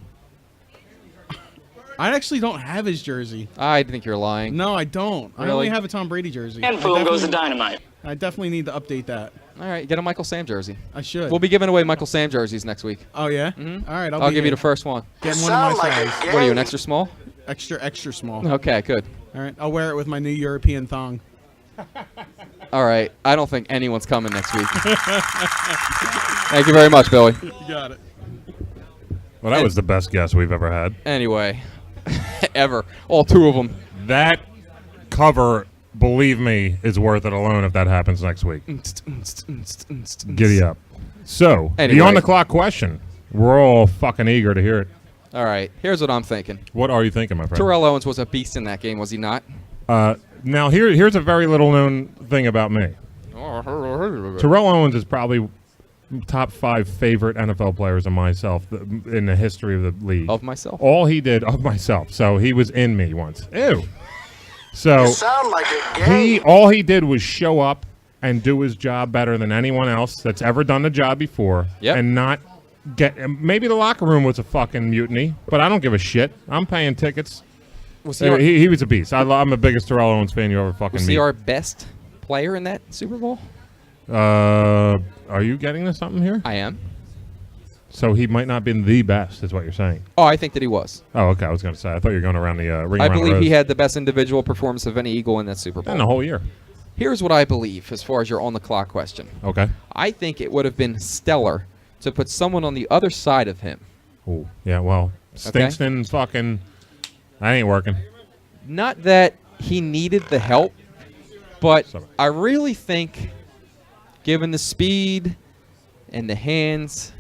I actually don't have his jersey. I think you're lying. No, I don't. I Really? only have a Tom Brady jersey. And boom goes the dynamite. I definitely need to update that. All right, get a Michael Sam jersey. I should. We'll be giving away Michael Sam jerseys next week. Oh, yeah? Mhm. All right, I'll give you the first one. Getting one of my size. What are you, an extra small? Extra small. Okay, good. All right, I'll wear it with my new European thong. All right, I don't think anyone's coming next week. Thank you very much, Billy. You got it. Well, that was the best guess we've ever had. Anyway, ever. All 2 of them. That cover, believe me, is worth it alone if that happens next week. Giddy up. So, the Anyway. on-the-clock question. We're all fucking eager to hear it. All right, here's what I'm thinking. What are you thinking, my friend? Terrell Owens was a beast in that game, was he not? Now, here's a very little-known thing about me. Terrell Owens is probably top 5 favorite NFL players of myself in the history of the league. Of myself? All he did of myself. So he was in me once. Ew. So Sound like it, gay. all he did was show up and do his job better than anyone else that's ever done the job before. Yep. And not get. Maybe the locker room was a fucking mutiny, but I don't give a shit. I'm paying tickets. Was he, He was a beast. I'm the biggest Terrell Owens fan you ever fucking was meet. he our best player in that Super Bowl? Are you getting to something here? I am. So he might not have been the best, is what you're saying. Oh, I think that he was. Oh, okay. I was going to say. I thought you were going around the ring. I around the believe he rose. had the best individual performance of any Eagle in that Super Bowl. And the whole year. Here's what I believe as far as your on-the-clock question. Okay. I think it would have been stellar to put someone on the other side of him. Oh, yeah. Well, Stinkston fucking. That ain't working. Not that he needed the help, but I really think, given the speed and the hands,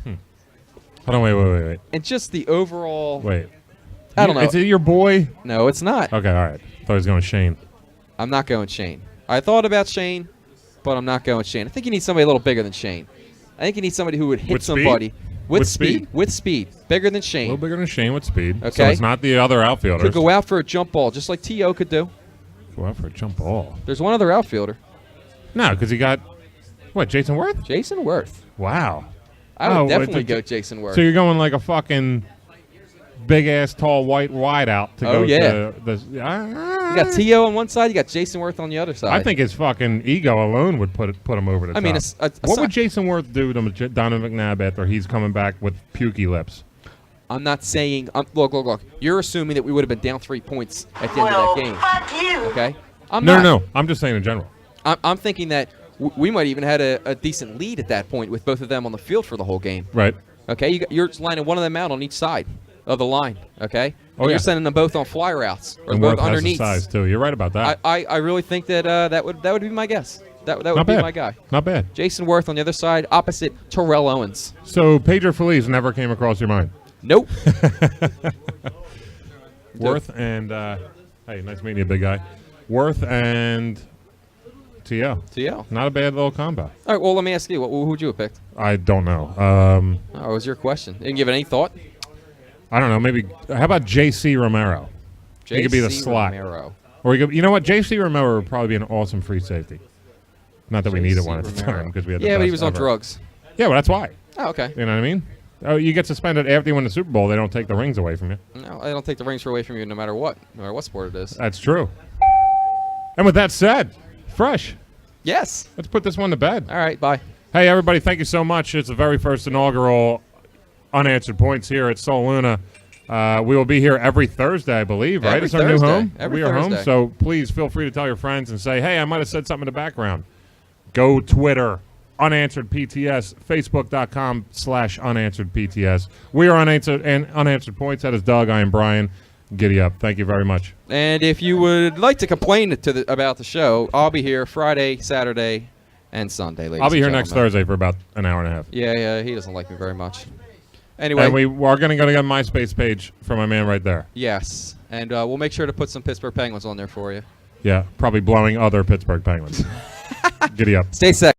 Hold on, wait. and just the overall. Wait. I don't know. Is it your boy? No, it's not. Okay, all right. Thought he was going Shane. I'm not going Shane. I thought about Shane, but I'm not going Shane. I think you need somebody a little bigger than Shane. I think you need somebody who would hit With speed? somebody With speed? With speed, bigger than A Shane. little bigger than Shane with speed. So Okay. it's not the other outfielders. Could go out for a jump ball, just like T.O. could do. Go out for a jump ball. There's one other outfielder, No, because he got, what, Jason Worth? Jason Worth. Wow. I would Oh, definitely it's go Jason Worth. So you're going like a fucking big-ass, tall, white wide out to Oh, go yeah. to the... You got T.O. on one side, you got Jason Worth on the other side. I think his fucking ego alone would put him over the top. I mean, what would Jason Worth do to Donovan McNabb after he's coming back with pukey lips? I'm not saying. Look. You're assuming that we would have been down 3 points at the end Well, of that game. fuck you. Okay. I'm No, not. no. I'm just saying in general. I'm thinking that we might even had a decent lead at that point with both of them on the field for the whole game. Right. Okay. You're lining one of them out on each side of the line. Okay. Oh, And yeah. you're sending them both on fly routes or And both Worth has the underneath. size, too. You're right about that. I really think that that would be my guess. That would Not be bad. my guy. Not bad. Jason Worth on the other side, opposite Terrell Owens. So Pedro Feliz never came across your mind? Nope. Worth and hey, nice meeting you, big guy. Worth and TL. TL. Not a bad little combo. All right. Well, let me ask you. Who'd you have picked? I don't know. What was your question? Didn't give it any thought. I don't know. Maybe. How about J.C. Romero? He could be the slot. Romero. Or you know what? J.C. Romero would probably be an awesome free safety. Not that we needed one at the time because we had. Yeah, the but he best was on ever. drugs. Yeah, well, that's why. Oh, okay. You know what I mean? Oh, you get suspended after you win the Super Bowl. They don't take the rings away from you. No, I don't take the rings away from you no matter what sport it is. That's true. And with that said, Fresh. Yes. Let's put this one to bed. All right, bye. Hey, everybody, thank you so much. It's the very first inaugural Unanswered Points here at Sol Luna. We will be here every Thursday, I believe, right? Every It's our new Thursday. home. Every we are home, Thursday. so please feel free to tell your friends and say, hey, I might have said something in the background. Go Twitter, Unanswered PTS, Facebook.com/Unanswered PTS. We are Unanswered Points. That is Doug. I am Brian. Giddy up. Thank you very much. And if you would like to complain about the show, I'll be here Friday, Saturday, and Sunday, ladies I'll be and here next gentlemen. Thursday for about an hour and a half. Yeah, he doesn't like me very much. Anyway. And we are going to go to the MySpace page for my man right there. Yes, and we'll make sure to put some Pittsburgh Penguins on there for you. Yeah, probably blowing other Pittsburgh Penguins. Giddy up. Stay safe.